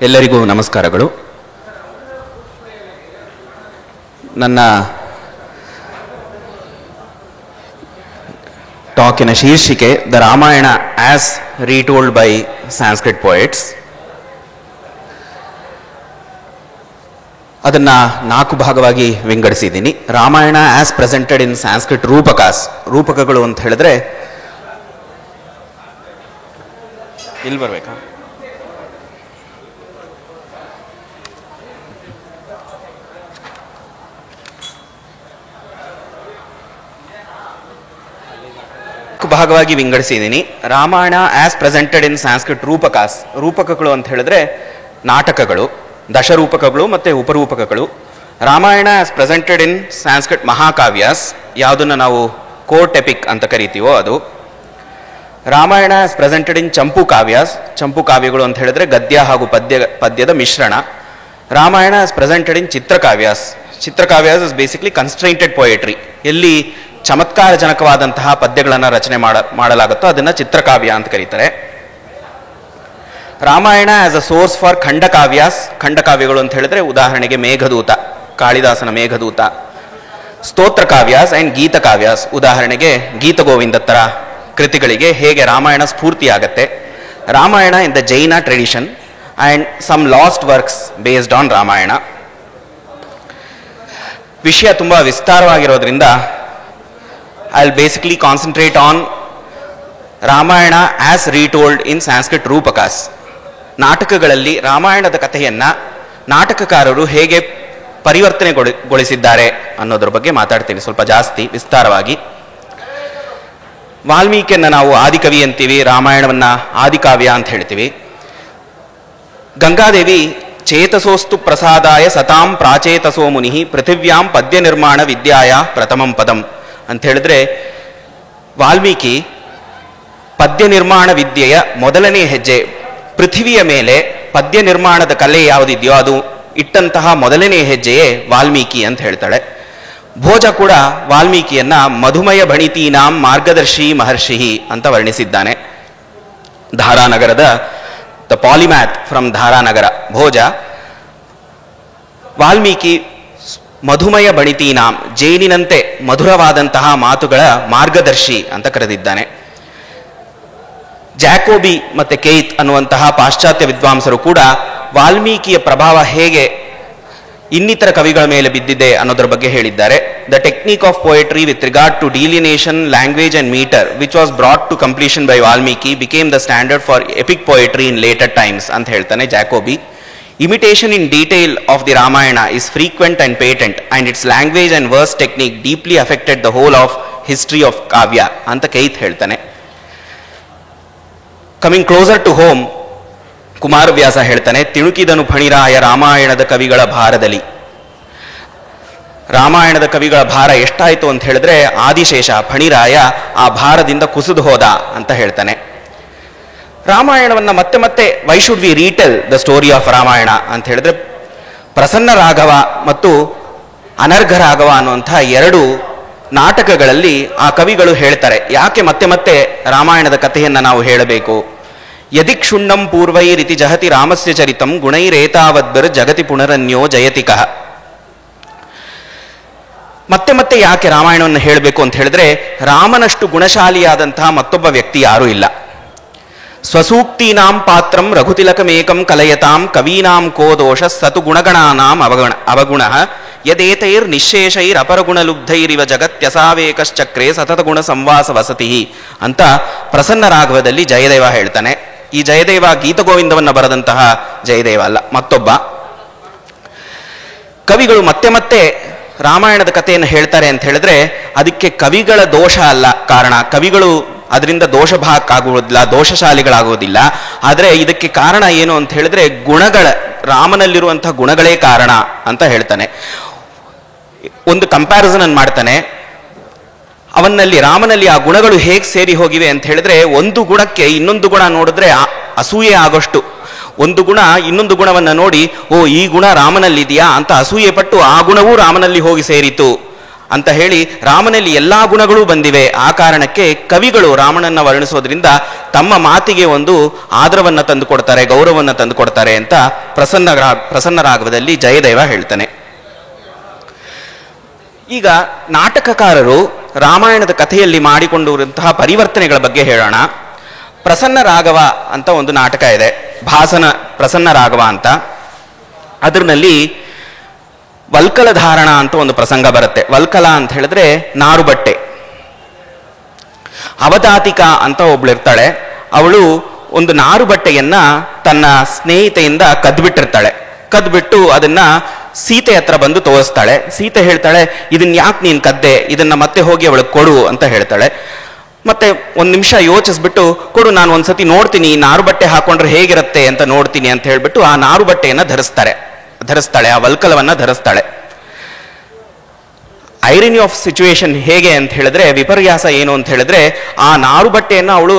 ಎಲ್ಲರಿಗೂ ನಮಸ್ಕಾರಗಳು. ನನ್ನ ಟಾಕಿನ ಶೀರ್ಷಿಕೆ the Ramayana as retold by Sanskrit poets. ಅದನ್ನು 4 ಭಾಗವಾಗಿ ವಿಂಗಡಿಸಿದ್ದೀನಿ. Ramayana as presented in Sanskrit rupakas. ರೂಪಕಗಳು ಅಂತ ಹೇಳಿದ್ರೆ ಇಲ್ಲಿ ಬರಬೇಕಾ? ಭಾಗವಾಗಿ ವಿಂಗಡಿಸಿದ್ದೀನಿ. Ramayana as presented in Sanskrit rupakas. ರೂಪಕಗಳು ಅಂತ ಹೇಳಿದ್ರೆ ನಾಟಕಗಳು, ದಶರೂಪಕಗಳು ಮತ್ತು ಉಪರೂಪಕಗಳು. Ramayana as presented in Sanskrit mahakavyas, ಯಾವುದನ್ನು ನಾವು ಕೋರ್ಟ್ ಎಪಿಕ್ ಅಂತ ಕರಿತೀವೋ ಅದು. Ramayana as presented in champu kavyas. ಚಂಪು ಕಾವ್ಯಗಳು ಅಂತ ಹೇಳಿದ್ರೆ ಗದ್ಯ ಹಾಗೂ ಪದ್ಯದ ಮಿಶ್ರಣ. Ramayana as presented in chitrakavyas. Chitrakavyas is basically constrained poetry. ಎಲ್ಲಿ ಚಮತ್ಕಾರಜನಕವಾದಂತಹ ಪದ್ಯಗಳನ್ನು ರಚನೆ ಮಾಡಲಾಗುತ್ತೋ ಅದನ್ನು ಚಿತ್ರಕಾವ್ಯ ಅಂತ ಕರೀತಾರೆ. Ramayana as a source for khandakavyas. ಖಂಡಕಾವ್ಯಗಳು ಅಂತ ಹೇಳಿದ್ರೆ ಉದಾಹರಣೆಗೆ ಮೇಘದೂತ, ಕಾಳಿದಾಸನ ಮೇಘದೂತ. ಸ್ತೋತ್ರ ಕಾವ್ಯಾಸ್ ಆ್ಯಂಡ್ ಗೀತಕಾವ್ಯಾಸ್, ಉದಾಹರಣೆಗೆ ಗೀತಗೋವಿಂದತ್ತರ ಕೃತಿಗಳಿಗೆ ಹೇಗೆ ರಾಮಾಯಣ ಸ್ಫೂರ್ತಿಯಾಗತ್ತೆ. Ramayana in the Jaina tradition and some lost works based on Ramayana. ವಿಷಯ ತುಂಬ ವಿಸ್ತಾರವಾಗಿರೋದ್ರಿಂದ I'll basically concentrate on Ramayana as retold in Sanskrit rupakas. ನಾಟಕಗಳಲ್ಲಿ ರಾಮಾಯಣದ ಕಥೆಯನ್ನು ನಾಟಕಕಾರರು ಹೇಗೆ ಪರಿವರ್ತನೆಗೊಳಿಸಿದ್ದಾರೆ ಅನ್ನೋದ್ರ ಬಗ್ಗೆ ಮಾತಾಡ್ತೀನಿ ಸ್ವಲ್ಪ ಜಾಸ್ತಿ ವಿಸ್ತಾರವಾಗಿ. ವಾಲ್ಮೀಕಿಯನ್ನು ನಾವು ಆದಿಕವಿ ಅಂತೀವಿ, ರಾಮಾಯಣವನ್ನು ಆದಿಕಾವ್ಯ ಅಂತ ಹೇಳ್ತೀವಿ. ಗಂಗಾದೇವಿ ಚೇತಸೋಸ್ತು ಪ್ರಸಾದಾಯ ಸತಾಂ ಪ್ರಾಚೇತಸೋ ಮುನಿ ಪೃಥಿವ್ಯಾಂ ಪದ್ಯ ನಿರ್ಮಾಣ ವಿದ್ಯಾಯ ಪ್ರಥಮಂ ಪದಂ ಅಂತ ಹೇಳಿದ್ರೆ, ವಾಲ್ಮೀಕಿ ಪದ್ಯ ನಿರ್ಮಾಣ ವಿದ್ಯೆಯ ಮೊದಲನೇ ಹೆಜ್ಜೆ, ಪೃಥ್ವಿಯ ಮೇಲೆ ಪದ್ಯ ನಿರ್ಮಾಣದ ಕಲೆ ಯಾವುದಿದೆಯೋ ಅದು ಇಟ್ಟಂತಹ ಮೊದಲನೇ ಹೆಜ್ಜೆಯೇ ವಾಲ್ಮೀಕಿ ಅಂತ ಹೇಳ್ತಾಳೆ. ಭೋಜ ಕೂಡ ವಾಲ್ಮೀಕಿಯನ್ನ ಮಧುಮಯ ಭಣಿತೀನಾಂ ಮಾರ್ಗದರ್ಶಿ ಮಹರ್ಷಿ ಅಂತ ವರ್ಣಿಸಿದ್ದಾನೆ. ಧಾರಾನಗರದ ದ ಪಾಲಿಮ್ಯಾಥ್ ಫ್ರಮ್ ಧಾರಾನಗರ ಭೋಜ ವಾಲ್ಮೀಕಿ ಮಧುಮಯ ಬಣಿತೀನಾಂ, ಜೇನಿನಂತೆ ಮಧುರವಾದಂತಹ ಮಾತುಗಳ ಮಾರ್ಗದರ್ಶಿ ಅಂತ ಕರೆದಿದ್ದಾನೆ. ಜಾಕೋಬಿ ಮತ್ತು ಕೇತ್ ಅನ್ನುವಂತಹ ಪಾಶ್ಚಾತ್ಯ ವಿದ್ವಾಂಸರು ಕೂಡ ವಾಲ್ಮೀಕಿಯ ಪ್ರಭಾವ ಹೇಗೆ ಇನ್ನಿತರ ಕವಿಗಳ ಮೇಲೆ ಬಿದ್ದಿದೆ ಅನ್ನೋದ್ರ ಬಗ್ಗೆ ಹೇಳಿದ್ದಾರೆ. The technique of poetry with regard to delineation, language and metre which was brought to completion by Valmiki became the standard for epic poetry in later times ಅಂತ ಹೇಳ್ತಾನೆ ಜಾಕೋಬಿ. Imitation in detail of the Ramayana is frequent and patent, and its language and verse technique deeply affected the whole of history of Kavya ಅಂತ ಕೈತ್ ಹೇಳ್ತಾನೆ. Coming closer to home, Kumaravyasa ಹೇಳ್ತಾನೆ, ತಿಣುಕಿದನು ಫಣಿರಾಯ ರಾಮಾಯಣದ ಕವಿಗಳ ಭಾರದಲ್ಲಿ. ರಾಮಾಯಣದ ಕವಿಗಳ ಭಾರ ಎಷ್ಟಾಯಿತು ಅಂತ ಹೇಳಿದ್ರೆ ಆದಿಶೇಷ ಫಣಿರಾಯ ಆ ಭಾರದಿಂದ ಕುಸಿದು ಹೋದ ಅಂತ ಹೇಳ್ತಾನೆ. ರಾಮಾಯಣವನ್ನು ಮತ್ತೆ ಮತ್ತೆ why should we retail the story of Ramayana ಅಂತ ಹೇಳಿದ್ರೆ, ಪ್ರಸನ್ನ ರಾಘವ ಮತ್ತು ಅನರ್ಘ ರಾಘವ ಅನ್ನುವಂಥ 2 ನಾಟಕಗಳಲ್ಲಿ ಆ ಕವಿಗಳು ಹೇಳ್ತಾರೆ ಯಾಕೆ ಮತ್ತೆ ಮತ್ತೆ ರಾಮಾಯಣದ ಕಥೆಯನ್ನು ನಾವು ಹೇಳಬೇಕು. ಯದಿಕ್ಷುಣ್ಣಂ ಪೂರ್ವೈರಿತಿ ಜಹತಿ ರಾಮಸ್ಯ ಚರಿತಂ ಗುಣೈರೇತಾವದ್ಬರ್ ಜಗತಿ ಪುನರನ್ಯೋ ಜಯತಿಕಃ. ಮತ್ತೆ ಮತ್ತೆ ಯಾಕೆ ರಾಮಾಯಣವನ್ನು ಹೇಳಬೇಕು ಅಂತ ಹೇಳಿದ್ರೆ, ರಾಮನಷ್ಟು ಗುಣಶಾಲಿಯಾದಂತಹ ಮತ್ತೊಬ್ಬ ವ್ಯಕ್ತಿ ಯಾರೂ ಇಲ್ಲ. ಸ್ವಸೂಕ್ತೀನಾಂ ಪಾತ್ರಂ ರಘುತಿಲಕಮೇಕಂ ಕಲಯತಾಂ ಕವೀನಾಂ ಕೋ ದೋಷ ಸತು ಗುಣಗಣಾನಾಂ ಅವಗುಣ ಯದೇತೈರ್ ನಿಶೇಷೈರ್ ಅಪರಗುಣಲುಬ್ಧೈರಿವ ಜಗತ್ಯಸಾವೇಕಶ್ಚಕ್ರೇ ಸತತ ಗುಣ ಸಂವಾಸ ವಸತಿ ಅಂತ ಪ್ರಸನ್ನ ರಾಘವದಲ್ಲಿ ಜಯದೇವ ಹೇಳ್ತಾನೆ. ಈ ಜಯದೇವ ಗೀತಗೋವಿಂದವನ್ನು ಬರೆದಂತಹ ಜಯದೇವ ಅಲ್ಲ, ಮತ್ತೊಬ್ಬ. ಕವಿಗಳು ಮತ್ತೆ ಮತ್ತೆ ರಾಮಾಯಣದ ಕಥೆಯನ್ನು ಹೇಳ್ತಾರೆ ಅಂತ ಹೇಳಿದ್ರೆ ಅದಕ್ಕೆ ಕವಿಗಳ ದೋಷ ಅಲ್ಲ ಕಾರಣ. ಕವಿಗಳು ಅದರಿಂದ ದೋಷಭಾಕ್ಕಾಗುವುದಿಲ್ಲ, ದೋಷಶಾಲಿಗಳಾಗುವುದಿಲ್ಲ. ಆದರೆ ಇದಕ್ಕೆ ಕಾರಣ ಏನು ಅಂತ ಹೇಳಿದ್ರೆ ರಾಮನಲ್ಲಿರುವಂತಹ ಗುಣಗಳೇ ಕಾರಣ ಅಂತ ಹೇಳ್ತಾನೆ. ಒಂದು ಕಂಪ್ಯಾರಿಸನ್ ಅನ್ನು ಮಾಡ್ತಾನೆ. ರಾಮನಲ್ಲಿ ಆ ಗುಣಗಳು ಹೇಗೆ ಸೇರಿ ಹೋಗಿವೆ ಅಂತ ಹೇಳಿದ್ರೆ, ಒಂದು ಗುಣಕ್ಕೆ ಇನ್ನೊಂದು ಗುಣ ನೋಡಿದ್ರೆ ಅಸೂಯೆ ಆಗೋಷ್ಟು, ಒಂದು ಗುಣ ಇನ್ನೊಂದು ಗುಣವನ್ನು ನೋಡಿ ಓ ಈ ಗುಣ ರಾಮನಲ್ಲಿದೆಯಾ ಅಂತ ಅಸೂಯೆ ಪಟ್ಟು ಆ ಗುಣವೂ ರಾಮನಲ್ಲಿ ಹೋಗಿ ಸೇರಿತು ಅಂತ ಹೇಳಿ ರಾಮನಲ್ಲಿ ಎಲ್ಲಾ ಗುಣಗಳೂ ಬಂದಿವೆ. ಆ ಕಾರಣಕ್ಕೆ ಕವಿಗಳು ರಾಮನನ್ನ ವರ್ಣಿಸೋದ್ರಿಂದ ತಮ್ಮ ಮಾತಿಗೆ ಒಂದು ಆದರವನ್ನು ತಂದು ಕೊಡ್ತಾರೆ, ಗೌರವವನ್ನು ತಂದು ಕೊಡ್ತಾರೆ ಅಂತ ಪ್ರಸನ್ನ ರಾಘವದಲ್ಲಿ ಜಯದೇವ ಹೇಳ್ತಾನೆ. ಈಗ ನಾಟಕಕಾರರು ರಾಮಾಯಣದ ಕಥೆಯಲ್ಲಿ ಮಾಡಿಕೊಂಡಿರುವಂತಹ ಪರಿವರ್ತನೆಗಳ ಬಗ್ಗೆ ಹೇಳೋಣ. ಪ್ರಸನ್ನ ರಾಘವ ಅಂತ ಒಂದು ನಾಟಕ ಇದೆ, ಭಾಸನ ಪ್ರಸನ್ನ ರಾಘವ ಅಂತ. ಅದರಲ್ಲಿ ವಲ್ಕಲ ಧಾರಣ ಅಂತ ಒಂದು ಪ್ರಸಂಗ ಬರುತ್ತೆ. ವಲ್ಕಲ ಅಂತ ಹೇಳಿದ್ರೆ ನಾರು ಬಟ್ಟೆ. ಅವತಾತಿಕ ಅಂತ ಒಬ್ಳಿರ್ತಾಳೆ, ಅವಳು ಒಂದು ನಾರು ಬಟ್ಟೆಯನ್ನ ತನ್ನ ಸ್ನೇಹಿತೆಯಿಂದ ಕದ್ಬಿಟ್ಟಿರ್ತಾಳೆ. ಕದ್ಬಿಟ್ಟು ಅದನ್ನ ಸೀತೆ ಹತ್ರ ಬಂದು ತೋರಿಸ್ತಾಳೆ. ಸೀತೆ ಹೇಳ್ತಾಳೆ, ಇದನ್ನ ಯಾಕೆ ನೀನ್ ಕದ್ದೆ, ಇದನ್ನ ಮತ್ತೆ ಹೋಗಿ ಅವಳಿಗೆ ಕೊಡು ಅಂತ ಹೇಳ್ತಾಳೆ. ಮತ್ತೆ ಒಂದ್ ನಿಮಿಷ ಯೋಚಿಸ್ಬಿಟ್ಟು, ಕೊಡು ನಾನು ಒಂದ್ಸತಿ ನೋಡ್ತೀನಿ, ನಾರು ಬಟ್ಟೆ ಹಾಕೊಂಡ್ರೆ ಹೇಗಿರುತ್ತೆ ಅಂತ ನೋಡ್ತೀನಿ ಅಂತ ಹೇಳ್ಬಿಟ್ಟು ಆ ನಾರು ಬಟ್ಟೆಯನ್ನ ಧರಿಸ್ತಾಳೆ, ಆ ವಲ್ಕಲವನ್ನ ಧರಿಸ್ತಾಳೆ. ಐರನಿ ಆಫ್ ಸಿಚುವೇಶನ್ ಹೇಗೆ ಅಂತ ಹೇಳಿದ್ರೆ, ವಿಪರ್ಯಾಸ ಏನು ಅಂತ ಹೇಳಿದ್ರೆ, ಆ ನಾರು ಬಟ್ಟೆಯನ್ನ ಅವಳು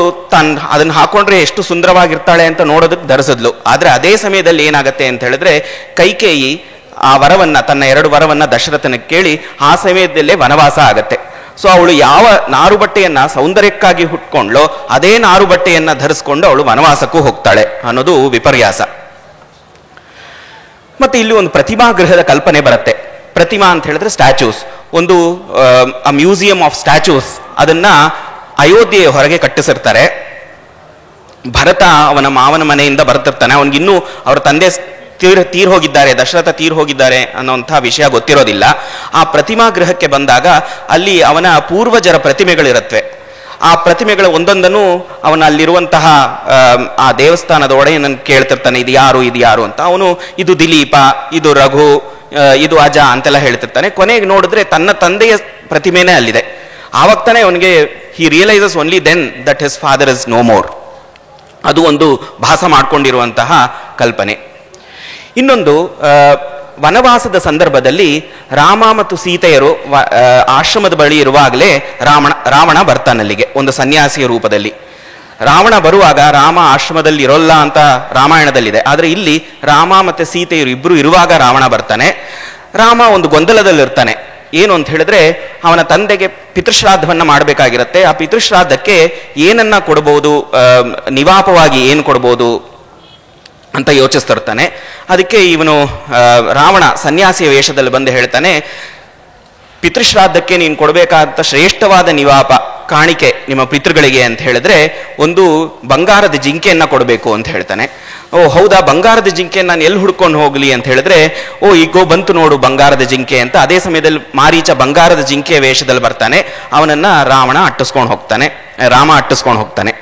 ಅದನ್ನ ಹಾಕೊಂಡ್ರೆ ಎಷ್ಟು ಸುಂದರವಾಗಿರ್ತಾಳೆ ಅಂತ ನೋಡೋದಕ್ಕೆ ಧರಿಸಿದ್ಲು. ಆದ್ರೆ ಅದೇ ಸಮಯದಲ್ಲಿ ಏನಾಗತ್ತೆ ಅಂತ ಹೇಳಿದ್ರೆ, ಕೈಕೇಯಿ ಆ ವರವನ್ನ, ತನ್ನ 2 ವರವನ್ನ ದಶರಥನಿಗೆ ಕೇಳಿ ಆ ಸಮಯದಲ್ಲೇ ವನವಾಸ ಆಗತ್ತೆ. ಸೊ ಅವಳು ಯಾವ ನಾರು ಬಟ್ಟೆಯನ್ನ ಸೌಂದರ್ಯಕ್ಕಾಗಿ ಹುಟ್ಕೊಂಡ್ಲೋ ಅದೇ ನಾರು ಬಟ್ಟೆಯನ್ನ ಧರಿಸ್ಕೊಂಡು ಅವಳು ವನವಾಸಕ್ಕೂ ಹೋಗ್ತಾಳೆ ಅನ್ನೋದು ವಿಪರ್ಯಾಸ. ಮತ್ತೆ ಇಲ್ಲಿ ಒಂದು ಪ್ರತಿಮಾಗೃಹದ ಕಲ್ಪನೆ ಬರುತ್ತೆ. ಪ್ರತಿಮಾ ಅಂತ ಹೇಳಿದ್ರೆ ಸ್ಟ್ಯಾಚ್ಯೂಸ್, ಒಂದು ಮ್ಯೂಸಿಯಂ ಆಫ್ ಸ್ಟ್ಯಾಚ್ಯೂಸ್. ಅದನ್ನ ಅಯೋಧ್ಯೆಯ ಹೊರಗೆ ಕಟ್ಟಿಸಿರ್ತಾರೆ. ಭರತ ಅವನ ಮಾವನ ಮನೆಯಿಂದ ಬರ್ತಿರ್ತಾನೆ. ಅವನಿಗಿನ್ನೂ ಅವರ ತಂದೆ ತೀರ್ ಹೋಗಿದ್ದಾರೆ, ದಶರಥ ತೀರ್ ಹೋಗಿದ್ದಾರೆ ಅನ್ನೋಂಥ ವಿಷಯ ಗೊತ್ತಿರೋದಿಲ್ಲ. ಆ ಪ್ರತಿಮಾ ಗೃಹಕ್ಕೆ ಬಂದಾಗ ಅಲ್ಲಿ ಅವನ ಪೂರ್ವಜರ ಪ್ರತಿಮೆಗಳಿರುತ್ತವೆ. ಆ ಪ್ರತಿಮೆಗಳ ಒಂದೊಂದನ್ನು ಅವನ ಅಲ್ಲಿರುವಂತಹ ಆ ದೇವಸ್ಥಾನದ ಒಡೆಯನನ್ನು ಕೇಳ್ತಿರ್ತಾನೆ, ಇದು ಯಾರು ಅಂತ. ಅವನು ಇದು ದಿಲೀಪ, ಇದು ರಘು, ಇದು ಅಜ ಅಂತೆಲ್ಲ ಹೇಳ್ತಿರ್ತಾನೆ. ಕೊನೆಗೆ ನೋಡಿದ್ರೆ ತನ್ನ ತಂದೆಯ ಪ್ರತಿಮೆನೇ ಅಲ್ಲಿದೆ. ಆವಾಗ ತಾನೇ ಅವನಿಗೆ he realises only then that his father is no more. ಅದು ಒಂದು ಭಾಸ ಮಾಡ್ಕೊಂಡಿರುವಂತಹ ಕಲ್ಪನೆ. ಇನ್ನೊಂದು, ವನವಾಸದ ಸಂದರ್ಭದಲ್ಲಿ ರಾಮ ಮತ್ತು ಸೀತೆಯರು ಆಶ್ರಮದ ಬಳಿ ಇರುವಾಗಲೇ ರಾವಣ ಬರ್ತಾನಲ್ಲಿಗೆ ಒಂದು ಸನ್ಯಾಸಿಯ ರೂಪದಲ್ಲಿ. ರಾವಣ ಬರುವಾಗ ರಾಮ ಆಶ್ರಮದಲ್ಲಿ ಇರೋಲ್ಲ ಅಂತ ರಾಮಾಯಣದಲ್ಲಿದೆ. ಆದರೆ ಇಲ್ಲಿ ರಾಮ ಮತ್ತೆ ಸೀತೆಯರು ಇಬ್ರು ಇರುವಾಗ ರಾವಣ ಬರ್ತಾನೆ. ರಾಮ ಒಂದು ಗೊಂದಲದಲ್ಲಿರ್ತಾನೆ. ಏನು ಅಂತ ಹೇಳಿದ್ರೆ, ಅವನ ತಂದೆಗೆ ಪಿತೃಶ್ರಾದ್ದವನ್ನ ಮಾಡಬೇಕಾಗಿರುತ್ತೆ. ಆ ಪಿತೃಶ್ರಾದ್ದಕ್ಕೆ ಏನನ್ನ ಕೊಡಬಹುದು, ನಿವಾಪವಾಗಿ ಏನು ಕೊಡ್ಬೋದು ಅಂತ ಯೋಚಿಸ್ತಿರ್ತಾನೆ. ಅದಕ್ಕೆ ಇವನು ರಾವಣ ಸನ್ಯಾಸಿಯ ವೇಷದಲ್ಲಿ ಬಂದು ಹೇಳ್ತಾನೆ, ಪಿತೃಶ್ರಾದ್ದಕ್ಕೆ ನೀನು ಕೊಡಬೇಕಾದ ಶ್ರೇಷ್ಠವಾದ ನಿವಾಪ ಕಾಣಿಕೆ ನಿಮ್ಮ ಪಿತೃಗಳಿಗೆ ಅಂತ ಹೇಳಿದ್ರೆ ಒಂದು ಬಂಗಾರದ ಜಿಂಕೆಯನ್ನ ಕೊಡಬೇಕು ಅಂತ ಹೇಳ್ತಾನೆ. ಓ ಹೌದಾ, ಬಂಗಾರದ ಜಿಂಕೆಯನ್ನು ನಾನು ಎಲ್ಲಿ ಹುಡ್ಕೊಂಡು ಹೋಗ್ಲಿ ಅಂತ ಹೇಳಿದ್ರೆ, ಓ ಈಗೋ ಬಂತು ನೋಡು ಬಂಗಾರದ ಜಿಂಕೆ ಅಂತ. ಅದೇ ಸಮಯದಲ್ಲಿ ಮಾರೀಚ ಬಂಗಾರದ ಜಿಂಕೆಯ ವೇಷದಲ್ಲಿ ಬರ್ತಾನೆ. ಅವನನ್ನ ರಾಮ ಅಟ್ಟಿಸ್ಕೊಂಡು ಹೋಗ್ತಾನೆ.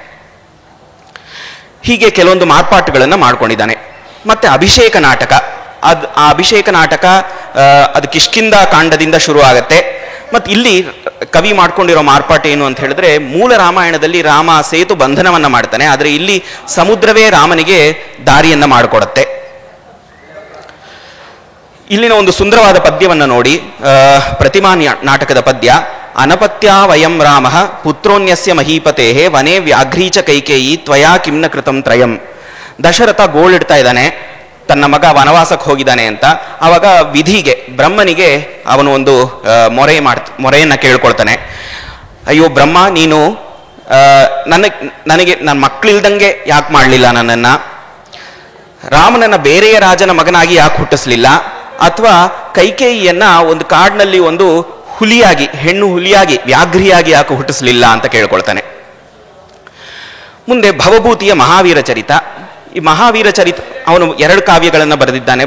ಹೀಗೆ ಕೆಲವೊಂದು ಮಾರ್ಪಾಟುಗಳನ್ನು ಮಾಡ್ಕೊಂಡಿದ್ದಾನೆ. ಮತ್ತೆ ಅಭಿಷೇಕ ನಾಟಕ, ಆ ಅಭಿಷೇಕ ನಾಟಕ ಅದು ಕಿಷ್ಕಿಂಧ ಕಾಂಡದಿಂದ ಶುರು ಆಗತ್ತೆ. ಮತ್ತೆ ಇಲ್ಲಿ ಕವಿ ಮಾಡ್ಕೊಂಡಿರೋ ಮಾರ್ಪಾಟು ಏನು ಅಂತ ಹೇಳಿದ್ರೆ, ಮೂಲ ರಾಮಾಯಣದಲ್ಲಿ ರಾಮ ಸೇತು ಬಂಧನವನ್ನ ಮಾಡ್ತಾನೆ, ಆದ್ರೆ ಇಲ್ಲಿ ಸಮುದ್ರವೇ ರಾಮನಿಗೆ ದಾರಿಯನ್ನ ಮಾಡಿಕೊಡತ್ತೆ. ಇಲ್ಲಿನ ಒಂದು ಸುಂದರವಾದ ಪದ್ಯವನ್ನ ನೋಡಿ, ಪ್ರತಿಮಾ ನಾಟಕದ ಪದ್ಯ. ಅನಪತ್ಯ ವಯಂ ರಾಮ ಪುತ್ರೋನ್ಯಸ್ಯ ಮಹೀಪತೆ ವನೇ ವ್ಯಾಘ್ರೀಚ ಕೈಕೇಯಿ ತ್ವಯಾ ಕಿಮ್ನ ಕೃತಂ ತ್ರಯಂ. ದಶರಥ ಗೋಳಿಡ್ತಾ ಇದ್ದಾನೆ, ತನ್ನ ಮಗ ವನವಾಸಕ್ಕೆ ಹೋಗಿದ್ದಾನೆ ಅಂತ. ಆವಾಗ ವಿಧಿಗೆ, ಬ್ರಹ್ಮನಿಗೆ ಅವನು ಒಂದು ಮೊರೆಯನ್ನ ಕೇಳ್ಕೊಳ್ತಾನೆ. ಅಯ್ಯೋ ಬ್ರಹ್ಮ, ನೀನು ನನಗೆ ನನ್ನ ಮಕ್ಕಳಿಲ್ದಂಗೆ ಯಾಕೆ ಮಾಡಲಿಲ್ಲ, ನನ್ನನ್ನ ರಾಮನನ್ನ ಬೇರೆಯ ರಾಜನ ಮಗನಾಗಿ ಯಾಕೆ ಹುಟ್ಟಿಸ್ಲಿಲ್ಲ, ಅಥವಾ ಕೈಕೇಯಿಯನ್ನ ಒಂದು ಕಾಡಿನಲ್ಲಿ ಒಂದು ಹುಲಿಯಾಗಿ, ಹೆಣ್ಣು ಹುಲಿಯಾಗಿ, ವ್ಯಾಘ್ರಿಯಾಗಿ ಯಾಕೆ ಹುಟ್ಟಿಸ್ಲಿಲ್ಲ ಅಂತ ಕೇಳ್ಕೊಳ್ತಾನೆ. ಮುಂದೆ ಭವಭೂತಿಯ ಮಹಾವೀರ ಚರಿತ. ಈ ಮಹಾವೀರ ಚರಿತ ಅವನು 2 ಕಾವ್ಯಗಳನ್ನು ಬರೆದಿದ್ದಾನೆ,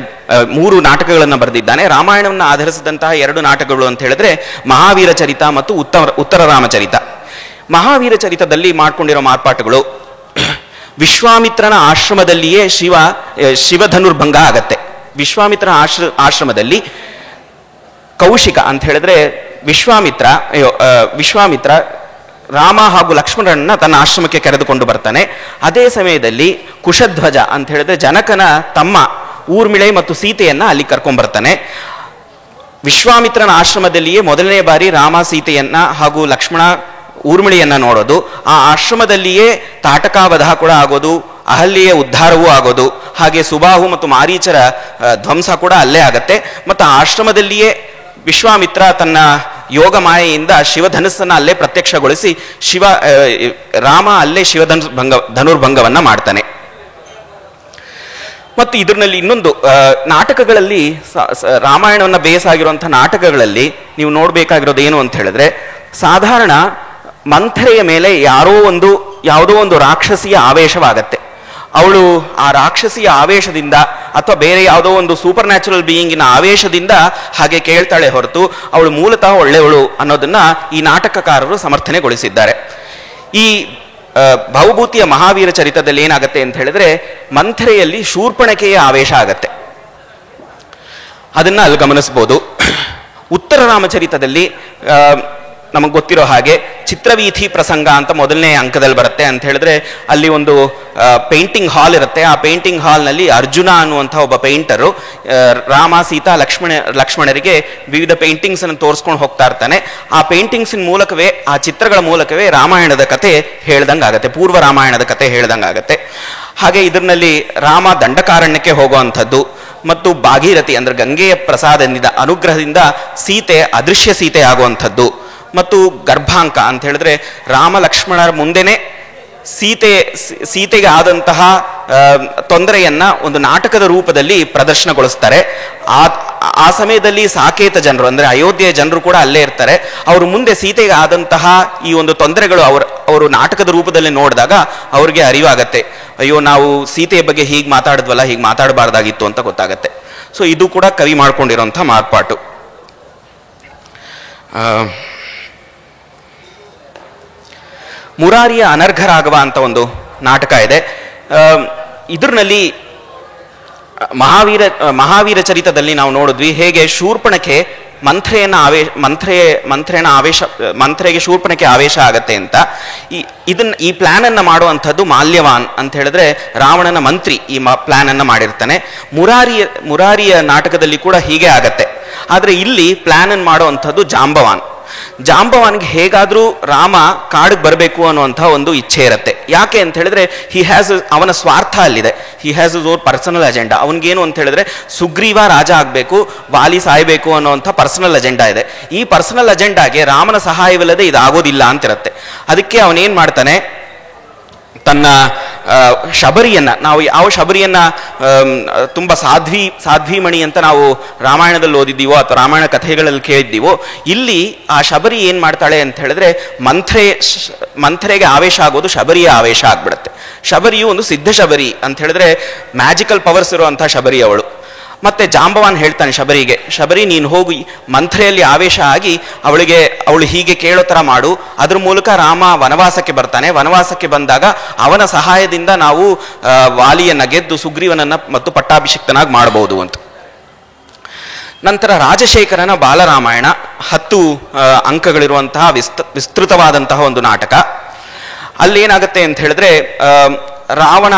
3 ನಾಟಕಗಳನ್ನು ಬರೆದಿದ್ದಾನೆ. ರಾಮಾಯಣವನ್ನು ಆಧರಿಸಿದಂತಹ 2 ನಾಟಕಗಳು ಅಂತ ಹೇಳಿದ್ರೆ ಮಹಾವೀರ ಚರಿತ ಮತ್ತು ಉತ್ತರ ರಾಮಚರಿತ. ಮಹಾವೀರ ಚರಿತದಲ್ಲಿ ಮಾಡ್ಕೊಂಡಿರೋ ಮಾರ್ಪಾಟುಗಳು, ವಿಶ್ವಾಮಿತ್ರನ ಆಶ್ರಮದಲ್ಲಿಯೇ ಶಿವಧನುರ್ಭಂಗ ಆಗತ್ತೆ. ವಿಶ್ವಾಮಿತ್ರನ ಆಶ್ರಮದಲ್ಲಿ ಕೌಶಿಕ ಅಂತ ಹೇಳಿದ್ರೆ ವಿಶ್ವಾಮಿತ್ರ ರಾಮ ಹಾಗೂ ಲಕ್ಷ್ಮಣರನ್ನ ತನ್ನ ಆಶ್ರಮಕ್ಕೆ ಕರೆದುಕೊಂಡು ಬರ್ತಾನೆ. ಅದೇ ಸಮಯದಲ್ಲಿ ಕುಶಧ್ವಜ ಅಂತ ಹೇಳಿದ್ರೆ ಜನಕನ ತಮ್ಮ ಊರ್ಮಿಳೆ ಮತ್ತು ಸೀತೆಯನ್ನ ಅಲ್ಲಿ ಕರ್ಕೊಂಡ್ಬರ್ತಾನೆ. ವಿಶ್ವಾಮಿತ್ರನ ಆಶ್ರಮದಲ್ಲಿಯೇ ಮೊದಲನೇ ಬಾರಿ ರಾಮ ಸೀತೆಯನ್ನ ಹಾಗೂ ಲಕ್ಷ್ಮಣ ಊರ್ಮಿಳೆಯನ್ನ ನೋಡೋದು. ಆ ಆಶ್ರಮದಲ್ಲಿಯೇ ತಾಟಕಾವಧ ಕೂಡ ಆಗೋದು, ಅಹಲ್ಯೆಯ ಉದ್ಧಾರವೂ ಆಗೋದು, ಹಾಗೆ ಸುಬಾಹು ಮತ್ತು ಮಾರೀಚರ ಧ್ವಂಸ ಕೂಡ ಅಲ್ಲೇ ಆಗತ್ತೆ. ಮತ್ತು ಆ ಆಶ್ರಮದಲ್ಲಿಯೇ ವಿಶ್ವಾಮಿತ್ರ ತನ್ನ ಯೋಗ ಮಾಯೆಯಿಂದ ಶಿವಧನುಸ್ಸನ್ನು ಅಲ್ಲೇ ಪ್ರತ್ಯಕ್ಷಗೊಳಿಸಿ ರಾಮ ಅಲ್ಲೇ ಧನುರ್ಭಂಗವನ್ನ ಮಾಡ್ತಾನೆ. ಮತ್ತು ಇದರಲ್ಲಿ ಇನ್ನೊಂದು ನಾಟಕಗಳಲ್ಲಿ ರಾಮಾಯಣವನ್ನು ಬೇಸಾಗಿರುವಂತಹ ನಾಟಕಗಳಲ್ಲಿ ನೀವು ನೋಡಬೇಕಾಗಿರೋದು ಏನು ಅಂತ ಹೇಳಿದ್ರೆ, ಸಾಧಾರಣ ಮಂಥರೆಯ ಮೇಲೆ ಯಾವುದೋ ಒಂದು ರಾಕ್ಷಸಿಯ ಆವೇಶವಾಗತ್ತೆ. ಅವಳು ಆ ರಾಕ್ಷಸಿಯ ಆವೇಶದಿಂದ ಅಥವಾ ಬೇರೆ ಯಾವುದೋ ಒಂದು ಸೂಪರ್ ನ್ಯಾಚುರಲ್ ಬೀಯಿಂಗಿನ ಆವೇಶದಿಂದ ಹಾಗೆ ಕೇಳ್ತಾಳೆ ಹೊರತು ಅವಳು ಮೂಲತಃ ಒಳ್ಳೆಯವಳು ಅನ್ನೋದನ್ನ ಈ ನಾಟಕಕಾರರು ಸಮರ್ಥನೆಗೊಳಿಸಿದ್ದಾರೆ. ಈ ಭವಭೂತಿಯ ಮಹಾವೀರ ಚರಿತದಲ್ಲಿ ಏನಾಗತ್ತೆ ಅಂತ ಹೇಳಿದ್ರೆ, ಮಂಥರೆಯಲ್ಲಿ ಶೂರ್ಪಣಕೆಯ ಆವೇಶ ಆಗತ್ತೆ. ಅದನ್ನ ಅಲ್ಲಿ ಗಮನಿಸ್ಬೋದು. ಉತ್ತರ ರಾಮಚರಿತದಲ್ಲಿ ನಮಗೆ ಗೊತ್ತಿರೋ ಹಾಗೆ ಚಿತ್ರವೀಥಿ ಪ್ರಸಂಗ ಅಂತ ಮೊದಲನೇ ಅಂಕದಲ್ಲಿ ಬರುತ್ತೆ. ಅಂತ ಹೇಳಿದ್ರೆ ಅಲ್ಲಿ ಒಂದು ಪೇಂಟಿಂಗ್ ಹಾಲ್ ಇರುತ್ತೆ. ಆ ಪೇಂಟಿಂಗ್ ಹಾಲ್ನಲ್ಲಿ ಅರ್ಜುನ ಅನ್ನುವಂಥ ಒಬ್ಬ ಪೇಂಟರು ರಾಮ, ಸೀತಾ, ಲಕ್ಷ್ಮಣರಿಗೆ ವಿವಿಧ ಪೇಂಟಿಂಗ್ಸ್ ಅನ್ನು ತೋರಿಸ್ಕೊಂಡು ಹೋಗ್ತಾ ಇರ್ತಾನೆ. ಆ ಪೇಂಟಿಂಗ್ಸಿನ ಮೂಲಕವೇ, ಆ ಚಿತ್ರಗಳ ಮೂಲಕವೇ ರಾಮಾಯಣದ ಕತೆ ಹೇಳ್ದಂಗೆ ಆಗತ್ತೆ, ಪೂರ್ವ ರಾಮಾಯಣದ ಕತೆ ಹೇಳ್ದಂಗೆ ಆಗತ್ತೆ. ಹಾಗೆ ಇದರಲ್ಲಿ ರಾಮ ದಂಡಕಾರಣ್ಯಕ್ಕೆ ಹೋಗುವಂಥದ್ದು ಮತ್ತು ಭಾಗೀರಥಿ ಅಂದ್ರೆ ಗಂಗೆಯ ಪ್ರಸಾದದಿಂದ, ಅನುಗ್ರಹದಿಂದ ಸೀತೆ ಅದೃಶ್ಯ ಸೀತೆ ಆಗುವಂಥದ್ದು ಮತ್ತು ಗರ್ಭಾಂಕ ಅಂತ ಹೇಳಿದ್ರೆ ರಾಮ ಲಕ್ಷ್ಮಣರ ಮುಂದೆನೆ ಸೀತೆಗೆ ಆದಂತಹ ತೊಂದರೆಯನ್ನ ಒಂದು ನಾಟಕದ ರೂಪದಲ್ಲಿ ಪ್ರದರ್ಶನಗೊಳಿಸ್ತಾರೆ. ಆ ಸಮಯದಲ್ಲಿ ಸಾಕೇತ ಜನರು ಅಂದ್ರೆ ಅಯೋಧ್ಯೆಯ ಜನರು ಕೂಡ ಅಲ್ಲೇ ಇರ್ತಾರೆ. ಅವರು ಮುಂದೆ ಸೀತೆಗೆ ಆದಂತಹ ಈ ಒಂದು ತೊಂದರೆಗಳು ಅವರು ನಾಟಕದ ರೂಪದಲ್ಲಿ ನೋಡಿದಾಗ ಅವ್ರಿಗೆ ಅರಿವಾಗತ್ತೆ, ಅಯ್ಯೋ ನಾವು ಸೀತೆಯ ಬಗ್ಗೆ ಹೀಗೆ ಮಾತಾಡಿದ್ವಲ್ಲ, ಹೀಗೆ ಮಾತಾಡಬಾರ್ದಾಗಿತ್ತು ಅಂತ ಗೊತ್ತಾಗತ್ತೆ. ಸೊ ಇದು ಕೂಡ ಕವಿ ಮಾಡ್ಕೊಂಡಿರೋಂಥ ಮಾರ್ಪಾಟು. ಮುರಾರಿಯ ಅನರ್ಘರಾಘವ ಅಂತ ಒಂದು ನಾಟಕ ಇದೆ. ಇದರಲ್ಲಿ ಮಹಾವೀರ ಚರಿತದಲ್ಲಿ ನಾವು ನೋಡಿದ್ವಿ ಹೇಗೆ ಶೂರ್ಪಣಕ್ಕೆ ಮಂಥರೆಗೆ ಶೂರ್ಪಣಕ್ಕೆ ಆವೇಶ ಆಗತ್ತೆ ಅಂತ. ಈ ಪ್ಲಾನ್ ಅನ್ನ ಮಾಡುವಂಥದ್ದು ಮಾಲ್ಯವಾನ್ ಅಂತ ಹೇಳಿದ್ರೆ ರಾವಣನ ಮಂತ್ರಿ ಈ ಪ್ಲಾನ್ ಅನ್ನ ಮಾಡಿರ್ತಾನೆ. ಮುರಾರಿಯ ನಾಟಕದಲ್ಲಿ ಕೂಡ ಹೀಗೆ ಆಗತ್ತೆ. ಆದ್ರೆ ಇಲ್ಲಿ ಪ್ಲಾನ್ ಅನ್ನು ಮಾಡುವಂಥದ್ದು ಜಾಂಬವಾನ್ಗೆ ಹೇಗಾದ್ರೂ ರಾಮ ಕಾಡಿಗೆ ಬರಬೇಕು ಅನ್ನುವಂಥ ಒಂದು ಇಚ್ಛೆ ಇರುತ್ತೆ. ಯಾಕೆ ಅಂತ ಹೇಳಿದ್ರೆ ಅವನ ಸ್ವಾರ್ಥ ಅಲ್ಲಿದೆ. He has his own personal agenda. ಅವನಿಗೇನು ಅಂತ ಹೇಳಿದ್ರೆ ಸುಗ್ರೀವ ರಾಜ ಆಗಬೇಕು, ವಾಲಿ ಸಾಯಬೇಕು ಅನ್ನುವಂಥ ಪರ್ಸನಲ್ ಅಜೆಂಡಾ ಇದೆ. ಈ ಪರ್ಸನಲ್ ಅಜೆಂಡಾಗೆ ರಾಮನ ಸಹಾಯವಿಲ್ಲದೆ ಇದಾಗೋದಿಲ್ಲ ಅಂತಿರುತ್ತೆ. ಅದಕ್ಕೆ ಅವನೇನ್ ಮಾಡ್ತಾನೆ, ತನ್ನ ಶಬರಿಯನ್ನ, ನಾವು ಯಾವ ಶಬರಿಯನ್ನ ತುಂಬಾ ಸಾಧ್ವಿಮಣಿ ಅಂತ ನಾವು ರಾಮಾಯಣದಲ್ಲಿ ಓದಿದ್ದೀವೋ ಅಥವಾ ರಾಮಾಯಣ ಕಥೆಗಳಲ್ಲಿ ಕೇಳಿದ್ದೀವೋ, ಇಲ್ಲಿ ಆ ಶಬರಿ ಏನ್ ಮಾಡ್ತಾಳೆ ಅಂತ ಹೇಳಿದ್ರೆ ಮಂಥರೆಗೆ ಆವೇಶ ಆಗೋದು ಶಬರಿಯ ಆವೇಶ ಆಗ್ಬಿಡುತ್ತೆ. ಶಬರಿಯು ಒಂದು ಸಿದ್ಧ ಶಬರಿ ಅಂತ ಹೇಳಿದ್ರೆ ಮ್ಯಾಜಿಕಲ್ ಪವರ್ಸ್ ಇರುವಂತಹ ಶಬರಿ ಅವಳು. ಮತ್ತೆ ಜಾಂಬವಾನ್ ಹೇಳ್ತಾನೆ ಶಬರಿ ನೀನು ಹೋಗಿ ಮಂಥರೆಯಲ್ಲಿ ಆವೇಶ ಆಗಿ ಅವಳು ಹೀಗೆ ಕೇಳೋ ತರ ಮಾಡು, ಅದ್ರ ಮೂಲಕ ರಾಮ ವನವಾಸಕ್ಕೆ ಬರ್ತಾನೆ. ವನವಾಸಕ್ಕೆ ಬಂದಾಗ ಅವನ ಸಹಾಯದಿಂದ ನಾವು ವಾಲಿಯನ್ನ ಗೆದ್ದು ಸುಗ್ರೀವನನ್ನ ಮತ್ತು ಪಟ್ಟಾಭಿಷಿಕ್ತನಾಗಿ ಮಾಡಬಹುದು ಅಂತ. ನಂತರ ರಾಜಶೇಖರನ ಬಾಲರಾಮಾಯಣ 10 ಅಂಕಗಳಿರುವಂತಹ ವಿಸ್ತೃತವಾದಂತಹ ಒಂದು ನಾಟಕ. ಅಲ್ಲೇನಾಗತ್ತೆ ಅಂತ ಹೇಳಿದ್ರೆ, ರಾವಣ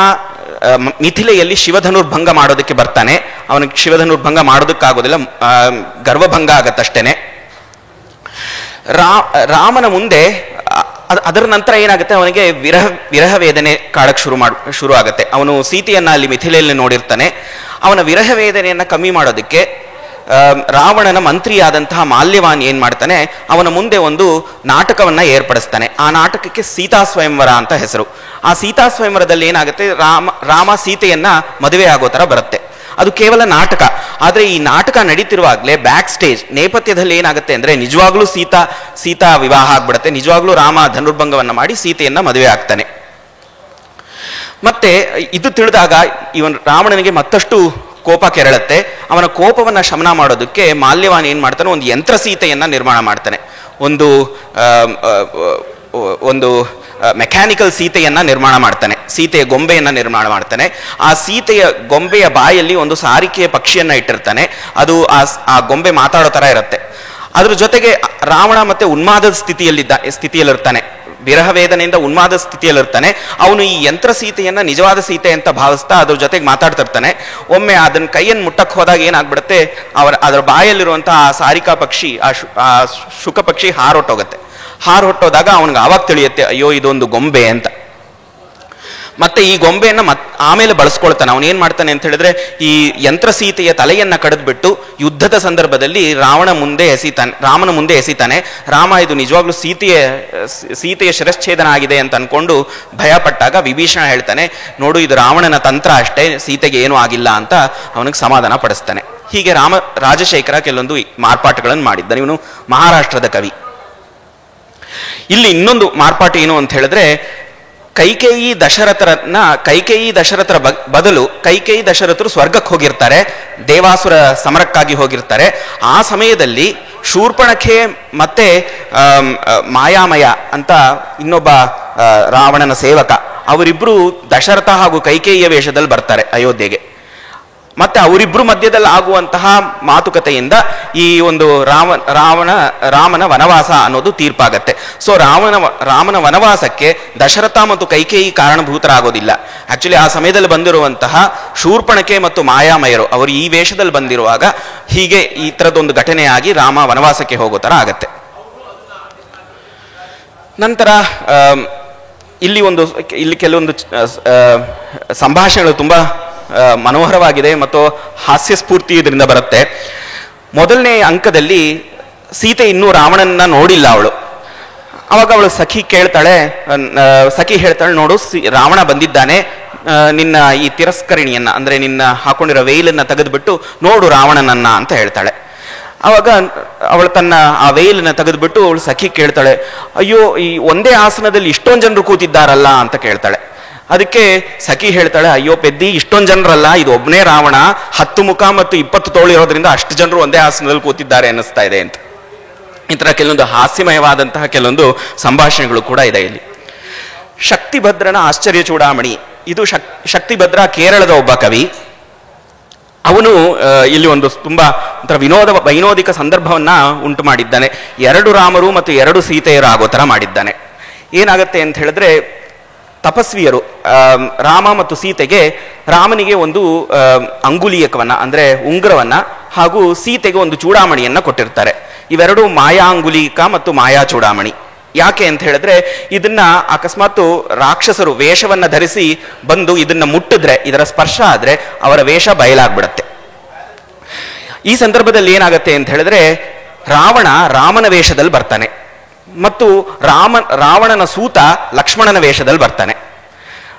ಮಿಥಿಲೆಯಲ್ಲಿ ಶಿವಧನುರ್ಭಂಗ ಮಾಡೋದಕ್ಕೆ ಬರ್ತಾನೆ. ಅವನಿಗೆ ಶಿವಧನುರ್ಭಂಗ ಮಾಡೋದಕ್ಕಾಗೋದಿಲ್ಲ, ಗರ್ವಭಂಗ ಆಗತ್ತಷ್ಟೇನೆ. ರಾಮನ ಮುಂದೆ ಅದರ ನಂತರ ಏನಾಗುತ್ತೆ, ಅವನಿಗೆ ವಿರಹ ವೇದನೆ ಕಾಡಕ್ಕೆ ಶುರು ಆಗುತ್ತೆ. ಅವನು ಸೀತೆಯನ್ನ ಅಲ್ಲಿ ಮಿಥಿಲೆಯಲ್ಲಿ ನೋಡಿರ್ತಾನೆ. ಅವನ ವಿರಹ ವೇದನೆಯನ್ನ ಕಮ್ಮಿ ಮಾಡೋದಕ್ಕೆ ರಾವಣನ ಮಂತ್ರಿಯಾದಂತಹ ಮಾಲ್ಯವಾನ್ ಏನ್ ಮಾಡ್ತಾನೆ, ಅವನ ಮುಂದೆ ಒಂದು ನಾಟಕವನ್ನ ಏರ್ಪಡಿಸ್ತಾನೆ. ಆ ನಾಟಕಕ್ಕೆ ಸೀತಾ ಸ್ವಯಂವರ ಅಂತ ಹೆಸರು. ಆ ಸೀತಾ ಸ್ವಯಂವರದಲ್ಲಿ ಏನಾಗುತ್ತೆ, ರಾಮ ಸೀತೆಯನ್ನ ಮದುವೆ ಆಗೋ ತರ ಬರುತ್ತೆ. ಅದು ಕೇವಲ ನಾಟಕ. ಆದ್ರೆ ಈ ನಾಟಕ ನಡೀತಿರುವಾಗಲೇ ಬ್ಯಾಕ್ ಸ್ಟೇಜ್ ನೇಪಥ್ಯದಲ್ಲಿ ಏನಾಗುತ್ತೆ ಅಂದ್ರೆ ನಿಜವಾಗ್ಲೂ ಸೀತಾ ವಿವಾಹ ಆಗ್ಬಿಡುತ್ತೆ. ನಿಜವಾಗ್ಲೂ ರಾಮ ಧನುರ್ಭಂಗವನ್ನ ಮಾಡಿ ಸೀತೆಯನ್ನ ಮದುವೆ ಆಗ್ತಾನೆ. ಮತ್ತೆ ಇದು ತಿಳಿದಾಗ ರಾವಣನಿಗೆ ಮತ್ತಷ್ಟು ಕೋಪ ಕೆರಳುತ್ತೆ. ಅವನ ಕೋಪವನ್ನ ಶಮನ ಮಾಡೋದಕ್ಕೆ ಮಾಲ್ಯವಾನ್ ಏನ್ ಮಾಡ್ತಾನೆ, ಒಂದು ಯಂತ್ರ ಸೀತೆಯನ್ನ ನಿರ್ಮಾಣ ಮಾಡ್ತಾನೆ. ಒಂದು ಮೆಕ್ಯಾನಿಕಲ್ ಸೀತೆಯನ್ನ ನಿರ್ಮಾಣ ಮಾಡ್ತಾನೆ. ಸೀತೆಯ ಗೊಂಬೆಯನ್ನ ನಿರ್ಮಾಣ ಮಾಡ್ತಾನೆ. ಆ ಸೀತೆಯ ಗೊಂಬೆಯ ಬಾಯಲ್ಲಿ ಒಂದು ಸಾರಿಕೆಯ ಪಕ್ಷಿಯನ್ನ ಇಟ್ಟಿರ್ತಾನೆ. ಅದು ಆ ಗೊಂಬೆ ಮಾತಾಡೋ ತರ ಇರುತ್ತೆ. ಅದ್ರ ಜೊತೆಗೆ ರಾವಣ ಮತ್ತೆ ಉನ್ಮಾದದ ಸ್ಥಿತಿಯಲ್ಲಿರ್ತಾನೆ. ವಿರಹ ವೇದನೆಯಿಂದ ಉನ್ಮಾದ ಸ್ಥಿತಿಯಲ್ಲಿರ್ತಾನೆ. ಅವನು ಈ ಯಂತ್ರ ಸೀತೆಯನ್ನ ನಿಜವಾದ ಸೀತೆ ಅಂತ ಭಾವಿಸ್ತಾ ಅದ್ರ ಜೊತೆಗೆ ಮಾತಾಡ್ತಿರ್ತಾನೆ. ಒಮ್ಮೆ ಅದನ್ನ ಕೈಯನ್ನು ಮುಟ್ಟಕ್ಕೆ ಹೋದಾಗ ಏನಾಗ್ಬಿಡುತ್ತೆ, ಅದರ ಬಾಯಲ್ಲಿರುವಂತಹ ಆ ಸಾರಿಕಾ ಪಕ್ಷಿ, ಆ ಶುಕ ಪಕ್ಷಿ ಹಾರೊಟ್ಟೋಗುತ್ತೆ. ಹಾರೊಟ್ಟೋದಾಗ ಅವನಿಗೆ ಆವಾಗ ತಿಳಿಯುತ್ತೆ, ಅಯ್ಯೋ ಇದೊಂದು ಗೊಂಬೆ ಅಂತ. ಮತ್ತೆ ಈ ಗೊಂಬೆಯನ್ನ ಆಮೇಲೆ ಬಳಸ್ಕೊಳ್ತಾನೆ. ಅವನೇನ್ ಮಾಡ್ತಾನೆ ಅಂತ ಹೇಳಿದ್ರೆ, ಈ ಯಂತ್ರ ಸೀತೆಯ ತಲೆಯನ್ನ ಕಡಿದ್ಬಿಟ್ಟು ಯುದ್ಧದ ಸಂದರ್ಭದಲ್ಲಿ ರಾಮನ ಮುಂದೆ ಎಸಿತಾನೆ. ರಾಮ ಇದು ನಿಜವಾಗ್ಲೂ ಸೀತೆಯ ಶಿರಶ್ಛೇದನ ಆಗಿದೆ ಅಂತ ಅನ್ಕೊಂಡು ಭಯ ಪಟ್ಟಾಗ ವಿಭೀಷಣ ಹೇಳ್ತಾನೆ, ನೋಡು ಇದು ರಾವಣನ ತಂತ್ರ ಅಷ್ಟೇ, ಸೀತೆಗೆ ಏನೂ ಆಗಿಲ್ಲ ಅಂತ ಅವನಿಗೆ ಸಮಾಧಾನ ಪಡಿಸ್ತಾನೆ. ಹೀಗೆ ರಾಜಶೇಖರ ಕೆಲವೊಂದು ಮಾರ್ಪಾಟುಗಳನ್ನು ಮಾಡಿದ್ದಾನೆ. ಇವನು ಮಹಾರಾಷ್ಟ್ರದ ಕವಿ. ಇಲ್ಲಿ ಇನ್ನೊಂದು ಮಾರ್ಪಾಟು ಏನು ಅಂತ ಹೇಳಿದ್ರೆ, ಕೈಕೇಯಿ ದಶರಥರ ಬದಲು ಕೈಕೇಯಿ ದಶರಥರು ಸ್ವರ್ಗಕ್ಕೆ ಹೋಗಿರ್ತಾರೆ, ದೇವಾಸುರ ಸಮರಕ್ಕಾಗಿ ಹೋಗಿರ್ತಾರೆ. ಆ ಸಮಯದಲ್ಲಿ ಶೂರ್ಪಣಖೆ ಮತ್ತೆ ಮಾಯಾಮಯ ಅಂತ ಇನ್ನೊಬ್ಬ ರಾವಣನ ಸೇವಕ, ಅವರಿಬ್ರು ದಶರಥ ಹಾಗೂ ಕೈಕೇಯಿಯ ವೇಷದಲ್ಲಿ ಬರ್ತಾರೆ ಅಯೋಧ್ಯೆಗೆ. ಮತ್ತೆ ಅವರಿಬ್ರು ಮಧ್ಯದಲ್ಲಿ ಆಗುವಂತಹ ಮಾತುಕತೆಯಿಂದ ಈ ಒಂದು ರಾಮನ ವನವಾಸ ಅನ್ನೋದು ತೀರ್ಪಾಗತ್ತೆ. ಸೊ ರಾಮನ ವನವಾಸಕ್ಕೆ ದಶರಥ ಮತ್ತು ಕೈಕೇಯಿ ಕಾರಣಭೂತರಾಗೋದಿಲ್ಲ. ಆಕ್ಚುಲಿ ಆ ಸಮಯದಲ್ಲಿ ಬಂದಿರುವಂತಹ ಶೂರ್ಪಣಕೆ ಮತ್ತು ಮಾಯಾಮಯರು ಅವರು ಈ ವೇಷದಲ್ಲಿ ಬಂದಿರುವಾಗ ಹೀಗೆ ಈ ತರದೊಂದು ಘಟನೆಯಾಗಿ ರಾಮ ವನವಾಸಕ್ಕೆ ಹೋಗೋ ತರ ಆಗತ್ತೆ. ನಂತರ ಇಲ್ಲಿ ಕೆಲವೊಂದು ಸಂಭಾಷಣೆಗಳು ತುಂಬಾ ಮನೋಹರವಾಗಿದೆ ಮತ್ತು ಹಾಸ್ಯಸ್ಫೂರ್ತಿ ಇದರಿಂದ ಬರುತ್ತೆ. ಮೊದಲನೇ ಅಂಕದಲ್ಲಿ ಸೀತೆ ಇನ್ನೂ ರಾವಣನ್ನ ನೋಡಿಲ್ಲ ಅವಳು. ಅವಾಗ ಅವಳು ಸಖಿ ಹೇಳ್ತಾಳೆ, ನೋಡು ರಾವಣ ಬಂದಿದ್ದಾನೆ, ನಿನ್ನ ಈ ತಿರಸ್ಕರಿಣಿಯನ್ನ ಅಂದ್ರೆ ನಿನ್ನ ಹಾಕೊಂಡಿರೋ ವೇಲನ್ನ ತೆಗೆದುಬಿಟ್ಟು ನೋಡು ರಾವಣನನ್ನ ಅಂತ ಹೇಳ್ತಾಳೆ. ಅವಾಗ ಅವಳು ತನ್ನ ಆ ವೇಲನ್ನ ತೆಗೆದುಬಿಟ್ಟು ಅವಳು ಸಖಿ ಕೇಳ್ತಾಳೆ, ಅಯ್ಯೋ ಈ ಒಂದೇ ಆಸನದಲ್ಲಿ ಇಷ್ಟೊಂದು ಜನರು ಕೂತಿದ್ದಾರಲ್ಲ ಅಂತ ಕೇಳ್ತಾಳೆ. ಅದಕ್ಕೆ ಸಖಿ ಹೇಳ್ತಾಳೆ, ಅಯ್ಯೋ ಪೆದ್ದಿ, ಇಷ್ಟೊಂದು ಜನರಲ್ಲ, ಇದು ಒಬ್ಬನೇ ರಾವಣ, 10 ಮುಖ ಮತ್ತು 20 ತೋಳು ಇರೋದ್ರಿಂದ ಅಷ್ಟು ಜನರು ಒಂದೇ ಆಸನದಲ್ಲಿ ಕೂತಿದ್ದಾರೆ ಅನ್ನಿಸ್ತಾ ಇದೆ ಅಂತ. ಈ ತರ ಕೆಲವೊಂದು ಹಾಸ್ಯಮಯವಾದಂತಹ ಕೆಲವೊಂದು ಸಂಭಾಷಣೆಗಳು ಕೂಡ ಇದೆ ಇಲ್ಲಿ. ಶಕ್ತಿಭದ್ರನ ಆಶ್ಚರ್ಯ ಚೂಡಾಮಣಿ, ಇದು ಶಕ್ತಿಭದ್ರ ಕೇರಳದ ಒಬ್ಬ ಕವಿ. ಅವನು ಇಲ್ಲಿ ಒಂದು ತುಂಬಾ ಒಂಥರ ವೈನೋದಿಕ ಸಂದರ್ಭವನ್ನ ಉಂಟು ಮಾಡಿದ್ದಾನೆ. 2 ರಾಮರು ಮತ್ತು 2 ಸೀತೆಯರು ಆಗೋ ತರ ಮಾಡಿದ್ದಾನೆ. ಏನಾಗತ್ತೆ ಅಂತ ಹೇಳಿದ್ರೆ, ತಪಸ್ವಿಯರು ರಾಮ ಮತ್ತು ಸೀತೆಗೆ, ರಾಮನಿಗೆ ಒಂದು ಅಂಗುಲಿಯಕವನ್ನ ಅಂದ್ರೆ ಉಂಗುರವನ್ನ ಹಾಗೂ ಸೀತೆಗೆ ಒಂದು ಚೂಡಾಮಣಿಯನ್ನ ಕೊಟ್ಟಿರ್ತಾರೆ. ಇವೆರಡು ಮಾಯಾ ಅಂಗುಲಿಕ ಮತ್ತು ಮಾಯಾ ಚೂಡಾಮಣಿ. ಯಾಕೆ ಅಂತ ಹೇಳಿದ್ರೆ, ಇದನ್ನ ಅಕಸ್ಮಾತ್ ರಾಕ್ಷಸರು ವೇಷವನ್ನ ಧರಿಸಿ ಬಂದು ಇದನ್ನ ಮುಟ್ಟಿದ್ರೆ, ಇದರ ಸ್ಪರ್ಶ ಆದ್ರೆ ಅವರ ವೇಷ ಬಯಲಾಗ್ಬಿಡತ್ತೆ. ಈ ಸಂದರ್ಭದಲ್ಲಿ ಏನಾಗತ್ತೆ ಅಂತ ಹೇಳಿದ್ರೆ, ರಾಮನ ವೇಷದಲ್ಲಿ ಬರ್ತಾನೆ ಮತ್ತು ರಾವಣನ ಸೂತ ಲಕ್ಷ್ಮಣನ ವೇಷದಲ್ಲಿ ಬರ್ತಾನೆ.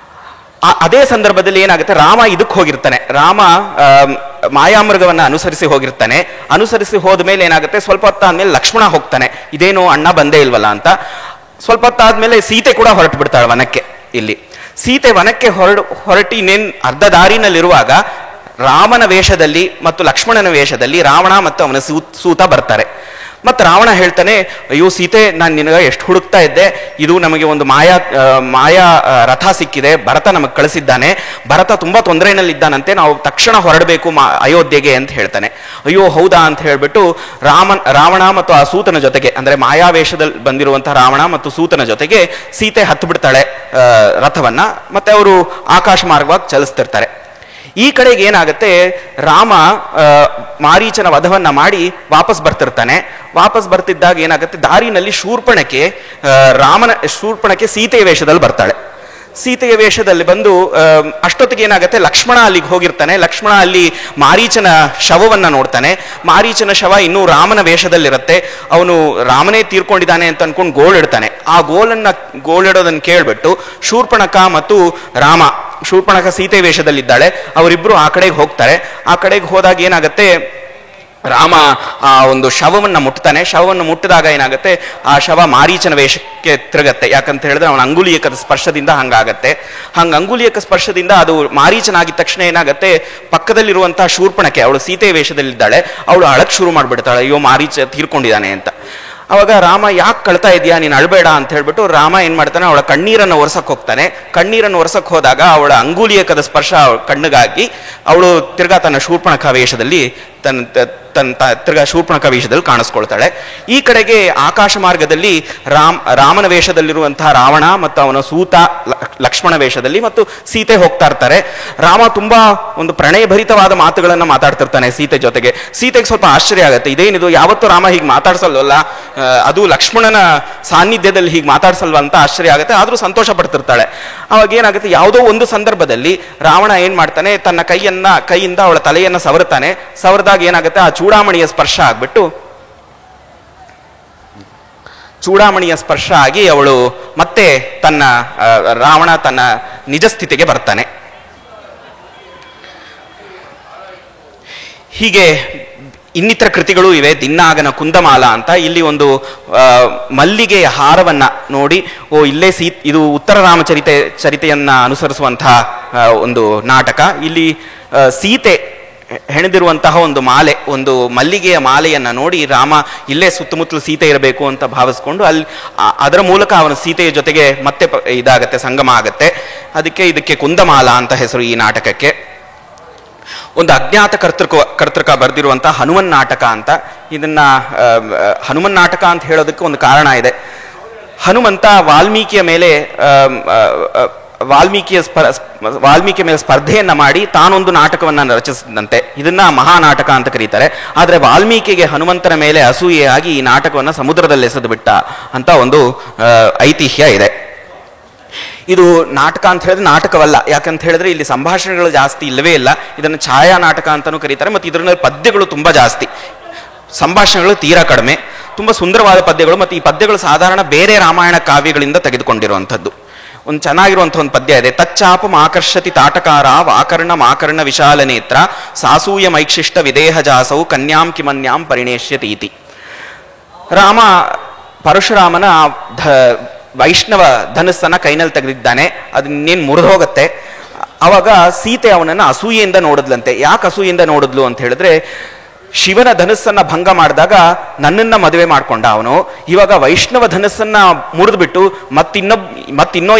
ಅದೇ ಸಂದರ್ಭದಲ್ಲಿ ಏನಾಗುತ್ತೆ, ರಾಮ ಇದಕ್ಕೆ ಹೋಗಿರ್ತಾನೆ, ರಾಮ ಮಾಯಾಮೃಗವನ್ನ ಅನುಸರಿಸಿ ಹೋಗಿರ್ತಾನೆ. ಅನುಸರಿಸಿ ಹೋದ ಮೇಲೆ ಏನಾಗುತ್ತೆ, ಸ್ವಲ್ಪ ಹೊತ್ತಾದ್ಮೇಲೆ ಲಕ್ಷ್ಮಣ ಹೋಗ್ತಾನೆ, ಇದೇನು ಅಣ್ಣ ಬಂದೇ ಇಲ್ವಲ್ಲ ಅಂತ. ಸ್ವಲ್ಪ ಹೊತ್ತಾದ್ಮೇಲೆ ಸೀತೆ ಕೂಡ ಹೊರಟು ಬಿಡ್ತಾಳೆ ವನಕ್ಕೆ. ಇಲ್ಲಿ ಸೀತೆ ವನಕ್ಕೆ ಹೊರಟಿ ಇನ್ನೇನು ಅರ್ಧ ದಾರಿನಲ್ಲಿರುವಾಗ ರಾಮನ ವೇಷದಲ್ಲಿ ಮತ್ತು ಲಕ್ಷ್ಮಣನ ವೇಷದಲ್ಲಿ ರಾವಣ ಮತ್ತು ಅವನ ಸೂತ ಬರ್ತಾರೆ. ಮತ್ತು ರಾವಣ ಹೇಳ್ತಾನೆ, ಅಯ್ಯೋ ಸೀತೆ, ನಾನು ನಿನಗೆ ಎಷ್ಟು ಹುಡುಕ್ತಾ ಇದ್ದೆ, ಇದು ನಮಗೆ ಒಂದು ಮಾಯಾ ರಥ ಸಿಕ್ಕಿದೆ, ಭರತ ನಮಗೆ ಕಳಿಸಿದ್ದಾನೆ, ಭರತ ತುಂಬಾ ತೊಂದರೆನಲ್ಲಿದ್ದಾನಂತೆ, ನಾವು ತಕ್ಷಣ ಹೊರಡಬೇಕು ಅಯೋಧ್ಯೆಗೆ ಅಂತ ಹೇಳ್ತಾನೆ. ಅಯ್ಯೋ ಹೌದಾ ಅಂತ ಹೇಳ್ಬಿಟ್ಟು ರಾವಣ ಮತ್ತು ಆ ಸೂತನ ಜೊತೆಗೆ ಅಂದ್ರೆ ಮಾಯಾವೇಷದಲ್ಲಿ ಬಂದಿರುವಂತಹ ರಾವಣ ಮತ್ತು ಸೂತನ ಜೊತೆಗೆ ಸೀತೆ ಹತ್ತು ಬಿಡ್ತಾಳೆ ರಥವನ್ನ. ಮತ್ತೆ ಅವರು ಆಕಾಶ ಮಾರ್ಗವಾಗಿ ಚಲಿಸ್ತಿರ್ತಾರೆ. ಈ ಕಡೆಗೆ ಏನಾಗುತ್ತೆ, ರಾಮ ಮಾರೀಚನ ವಧವನ್ನ ಮಾಡಿ ವಾಪಸ್ ಬರ್ತಿರ್ತಾನೆ. ವಾಪಸ್ ಬರ್ತಿದ್ದಾಗ ಏನಾಗುತ್ತೆ, ದಾರಿನಲ್ಲಿ ಶೂರ್ಪಣಕ್ಕೆ ಸೀತೆಯ ವೇಷದಲ್ಲಿ ಬರ್ತಾಳೆ. ಸೀತೆಯ ವೇಷದಲ್ಲಿ ಬಂದು ಅಷ್ಟೊತ್ತಿಗೆ ಏನಾಗುತ್ತೆ, ಲಕ್ಷ್ಮಣ ಅಲ್ಲಿಗೆ ಹೋಗಿರ್ತಾನೆ. ಲಕ್ಷ್ಮಣ ಅಲ್ಲಿ ಮಾರೀಚನ ಶವವನ್ನ ನೋಡ್ತಾನೆ. ಮಾರೀಚನ ಶವ ಇನ್ನೂ ರಾಮನ ವೇಷದಲ್ಲಿರುತ್ತೆ. ಅವನು ರಾಮನೇ ತೀರ್ಕೊಂಡಿದ್ದಾನೆ ಅಂತ ಅನ್ಕೊಂಡು ಗೋಳಿಡ್ತಾನೆ. ಆ ಗೋಳಿಡೋದನ್ನ ಕೇಳ್ಬಿಟ್ಟು ಶೂರ್ಪಣಖ ಮತ್ತು ಶೂರ್ಪಣಖ ಸೀತೆ ವೇಷದಲ್ಲಿದ್ದಾಳೆ, ಅವರಿಬ್ರು ಆ ಕಡೆಗೆ ಹೋಗ್ತಾರೆ. ಆ ಕಡೆಗೆ ಹೋದಾಗ ಏನಾಗುತ್ತೆ, ರಾಮ ಆ ಒಂದು ಶವವನ್ನು ಮುಟ್ತಾನೆ. ಶವವನ್ನು ಮುಟ್ಟಿದಾಗ ಏನಾಗುತ್ತೆ, ಆ ಶವ ಮಾರೀಚನ ವೇಷಕ್ಕೆ ತಿರುಗತ್ತೆ. ಯಾಕಂತ ಹೇಳಿದ್ರೆ ಅವನ ಅಂಗುಲಿಯಕದ ಸ್ಪರ್ಶದಿಂದ ಹಂಗಾಗತ್ತೆ. ಅಂಗುಲಿಯಕ ಸ್ಪರ್ಶದಿಂದ ಅದು ಮಾರೀಚನಾಗಿದ್ದ ತಕ್ಷಣ ಏನಾಗುತ್ತೆ, ಪಕ್ಕದಲ್ಲಿರುವಂತಹ ಶೂರ್ಪಣಕ್ಕೆ, ಅವಳು ಸೀತೆ ವೇಷದಲ್ಲಿದ್ದಾಳೆ, ಅವಳು ಅಳಕ್ ಶುರು ಮಾಡ್ಬಿಡ್ತಾಳೆ, ಅಯ್ಯೋ ಮಾರೀಚ ತೀರ್ಕೊಂಡಿದ್ದಾನೆ ಅಂತ. ಅವಾಗ ರಾಮ, ಯಾಕೆ ಕಳ್ತಾ ಇದೆಯಾ, ನೀನು ಅಳಬೇಡ ಅಂತ ಹೇಳ್ಬಿಟ್ಟು ರಾಮ ಏನ್ ಮಾಡ್ತಾನೆ, ಅವಳ ಕಣ್ಣೀರನ್ನು ಒರೆಸಕ್ ಹೋಗ್ತಾನೆ. ಕಣ್ಣೀರನ್ನು ಒರೆಸಕ್ ಹೋದಾಗ ಅವಳ ಅಂಗುಲಿಯಕದ ಸ್ಪರ್ಶ ಕಣ್ಣಿಗಾಗಿ ಅವಳು ತಿರ್ಗಾ ತನ್ನ ಶೂರ್ಪಣಖ ವೇಷದಲ್ಲಿ ತಿರ್ಗ ಶೂರ್ಪಣಖ ವೇಷದಲ್ಲಿ ಕಾಣಿಸ್ಕೊಳ್ತಾಳೆ. ಈ ಕಡೆಗೆ ಆಕಾಶ ಮಾರ್ಗದಲ್ಲಿ ರಾಮನ ವೇಷದಲ್ಲಿರುವಂತಹ ರಾವಣ ಮತ್ತು ಅವನ ಸೂತ ಲಕ್ಷ್ಮಣ ವೇಷದಲ್ಲಿ ಮತ್ತು ಸೀತೆ ಹೋಗ್ತಾ ಇರ್ತಾರೆ. ರಾಮ ತುಂಬಾ ಒಂದು ಪ್ರಣಯಭರಿತವಾದ ಮಾತುಗಳನ್ನು ಮಾತಾಡ್ತಿರ್ತಾನೆ ಸೀತೆ ಜೊತೆಗೆ. ಸೀತೆಗೆ ಸ್ವಲ್ಪ ಆಶ್ಚರ್ಯ ಆಗುತ್ತೆ, ಇದೇನಿದು, ಯಾವತ್ತೂ ರಾಮ ಹೀಗೆ ಮಾತಾಡ್ಸಲ್ವಲ್ಲ, ಅದು ಲಕ್ಷ್ಮಣನ ಸಾನ್ನಿಧ್ಯದಲ್ಲಿ ಹೀಗೆ ಮಾತಾಡ್ಸಲ್ವ ಅಂತ ಆಶ್ಚರ್ಯ ಆಗುತ್ತೆ. ಆದ್ರೂ ಸಂತೋಷ ಪಡ್ತಿರ್ತಾಳೆ. ಅವಾಗ ಏನಾಗುತ್ತೆ, ಯಾವುದೋ ಒಂದು ಸಂದರ್ಭದಲ್ಲಿ ರಾವಣ ಏನ್ ಮಾಡ್ತಾನೆ, ತನ್ನ ಕೈಯಿಂದ ಅವಳ ತಲೆಯನ್ನ ಸವರ್ತಾನೆ. ಸವರ್ದಾಗ ಏನಾಗುತ್ತೆ, ಆ ಚೂಡಾಮಣಿಯ ಸ್ಪರ್ಶ ಆಗಿ ಅವಳು ಮತ್ತೆ ರಾವಣ ತನ್ನ ನಿಜ ಸ್ಥಿತಿಗೆ ಬರ್ತಾನೆ. ಹೀಗೆ ಇನ್ನಿತರ ಕೃತಿಗಳು ಇವೆ. ದಿನ್ನಾಗನ ಕುಂದಮಾಲ ಅಂತ, ಇಲ್ಲಿ ಒಂದು ಮಲ್ಲಿಗೆಯ ಹಾರವನ್ನ ನೋಡಿ, ಇಲ್ಲೇ ಇದು ಉತ್ತರ ಚರಿತೆಯನ್ನ ಅನುಸರಿಸುವಂತಹ ಒಂದು ನಾಟಕ. ಇಲ್ಲಿ ಸೀತೆ ಹೆಣೆದಿರುವಂತಹ ಒಂದು ಮಾಲೆ, ಒಂದು ಮಲ್ಲಿಗೆಯ ಮಾಲೆಯನ್ನ ನೋಡಿ ರಾಮ ಇಲ್ಲೇ ಸುತ್ತಮುತ್ತಲು ಸೀತೆ ಇರಬೇಕು ಅಂತ ಭಾವಿಸ್ಕೊಂಡು ಅದರ ಮೂಲಕ ಅವನ ಸೀತೆಯ ಜೊತೆಗೆ ಮತ್ತೆ ಸಂಗಮ ಆಗತ್ತೆ. ಇದಕ್ಕೆ ಕುಂದಮಾಲ ಅಂತ ಹೆಸರು ಈ ನಾಟಕಕ್ಕೆ. ಒಂದು ಅಜ್ಞಾತ ಕರ್ತೃಕ ಬರೆದಿರುವಂತಹ ಹನುಮನ್ ನಾಟಕ ಅಂತ. ಇದನ್ನ ಹನುಮನ್ ನಾಟಕ ಅಂತ ಹೇಳೋದಕ್ಕೆ ಒಂದು ಕಾರಣ ಇದೆ. ಹನುಮಂತ ವಾಲ್ಮೀಕಿಯ ಮೇಲೆ ಸ್ಪರ್ಧೆಯನ್ನ ಮಾಡಿ ತಾನೊಂದು ನಾಟಕವನ್ನ ರಚಿಸಿದಂತೆ. ಇದನ್ನ ಮಹಾನಾಟಕ ಅಂತ ಕರೀತಾರೆ. ಆದ್ರೆ ವಾಲ್ಮೀಕಿಗೆ ಹನುಮಂತನ ಮೇಲೆ ಅಸೂಯೆಯಾಗಿ ಈ ನಾಟಕವನ್ನ ಸಮುದ್ರದಲ್ಲಿ ಎಸೆದು ಬಿಟ್ಟ ಅಂತ ಒಂದು ಐತಿಹ್ಯ ಇದೆ. ಇದು ನಾಟಕ ಅಂತ ಹೇಳಿದ್ರೆ ನಾಟಕವಲ್ಲ, ಯಾಕಂತ ಹೇಳಿದ್ರೆ ಇಲ್ಲಿ ಸಂಭಾಷಣೆಗಳು ಜಾಸ್ತಿ ಇಲ್ಲವೇ ಇಲ್ಲ. ಇದನ್ನು ಛಾಯಾ ನಾಟಕ ಅಂತಾನೂ ಕರೀತಾರೆ. ಮತ್ತು ಇದರಲ್ಲಿ ಪದ್ಯಗಳು ತುಂಬಾ ಜಾಸ್ತಿ, ಸಂಭಾಷಣೆಗಳು ತೀರಾ ಕಡಿಮೆ. ತುಂಬಾ ಸುಂದರವಾದ ಪದ್ಯಗಳು. ಮತ್ತು ಈ ಪದ್ಯಗಳು ಸಾಧಾರಣ ಬೇರೆ ರಾಮಾಯಣ ಕಾವ್ಯಗಳಿಂದ ತೆಗೆದುಕೊಂಡಿರುವಂಥದ್ದು. ಒಂದು ಚೆನ್ನಾಗಿರುವಂಥ ಒಂದು ಪದ್ಯ ಇದೆ. ತಚ್ಚಾಪ ಮಾಕರ್ಷತಿ ತಾಟಕಾರ ವಾಕರ್ಣ ವಿಶಾಲ ನೇತ್ರ ಸಾಸೂಯ ಮೈಕ್ಷಿಷ್ಟ ವಿದೇಹ ಜಾಸೌ ಕನ್ಯಾಂ ಕಿಮನ್ಯಾಂ ಪರಿಣೇಷ್ಯತೀತಿ. ಪರಶುರಾಮನ ವೈಷ್ಣವ ಧನಸ್ಸನ್ನ ಕೈನಲ್ಲಿ ತೆಗೆದಿದ್ದಾನೆ. ಅದನ್ನೇನು ಮುರಿದು ಹೋಗುತ್ತೆ. ಅವಾಗ ಸೀತೆ ಅವನನ್ನು ಅಸೂಯೆಯಿಂದ ನೋಡಿದ್ಲಂತೆ. ಯಾಕೆ ಅಸೂಯೆಯಿಂದ ನೋಡಿದ್ಲು ಅಂತ ಹೇಳಿದ್ರೆ, ಶಿವನ ಧನಸ್ಸನ್ನ ಭಂಗ ಮಾಡಿದಾಗ ನನ್ನನ್ನ ಮದುವೆ ಮಾಡ್ಕೊಂಡ ಅವನು. ಇವಾಗ ವೈಷ್ಣವ ಧನಸ್ಸನ್ನ ಮುರಿದ್ಬಿಟ್ಟು ಮತ್ತಿನ್ನೋ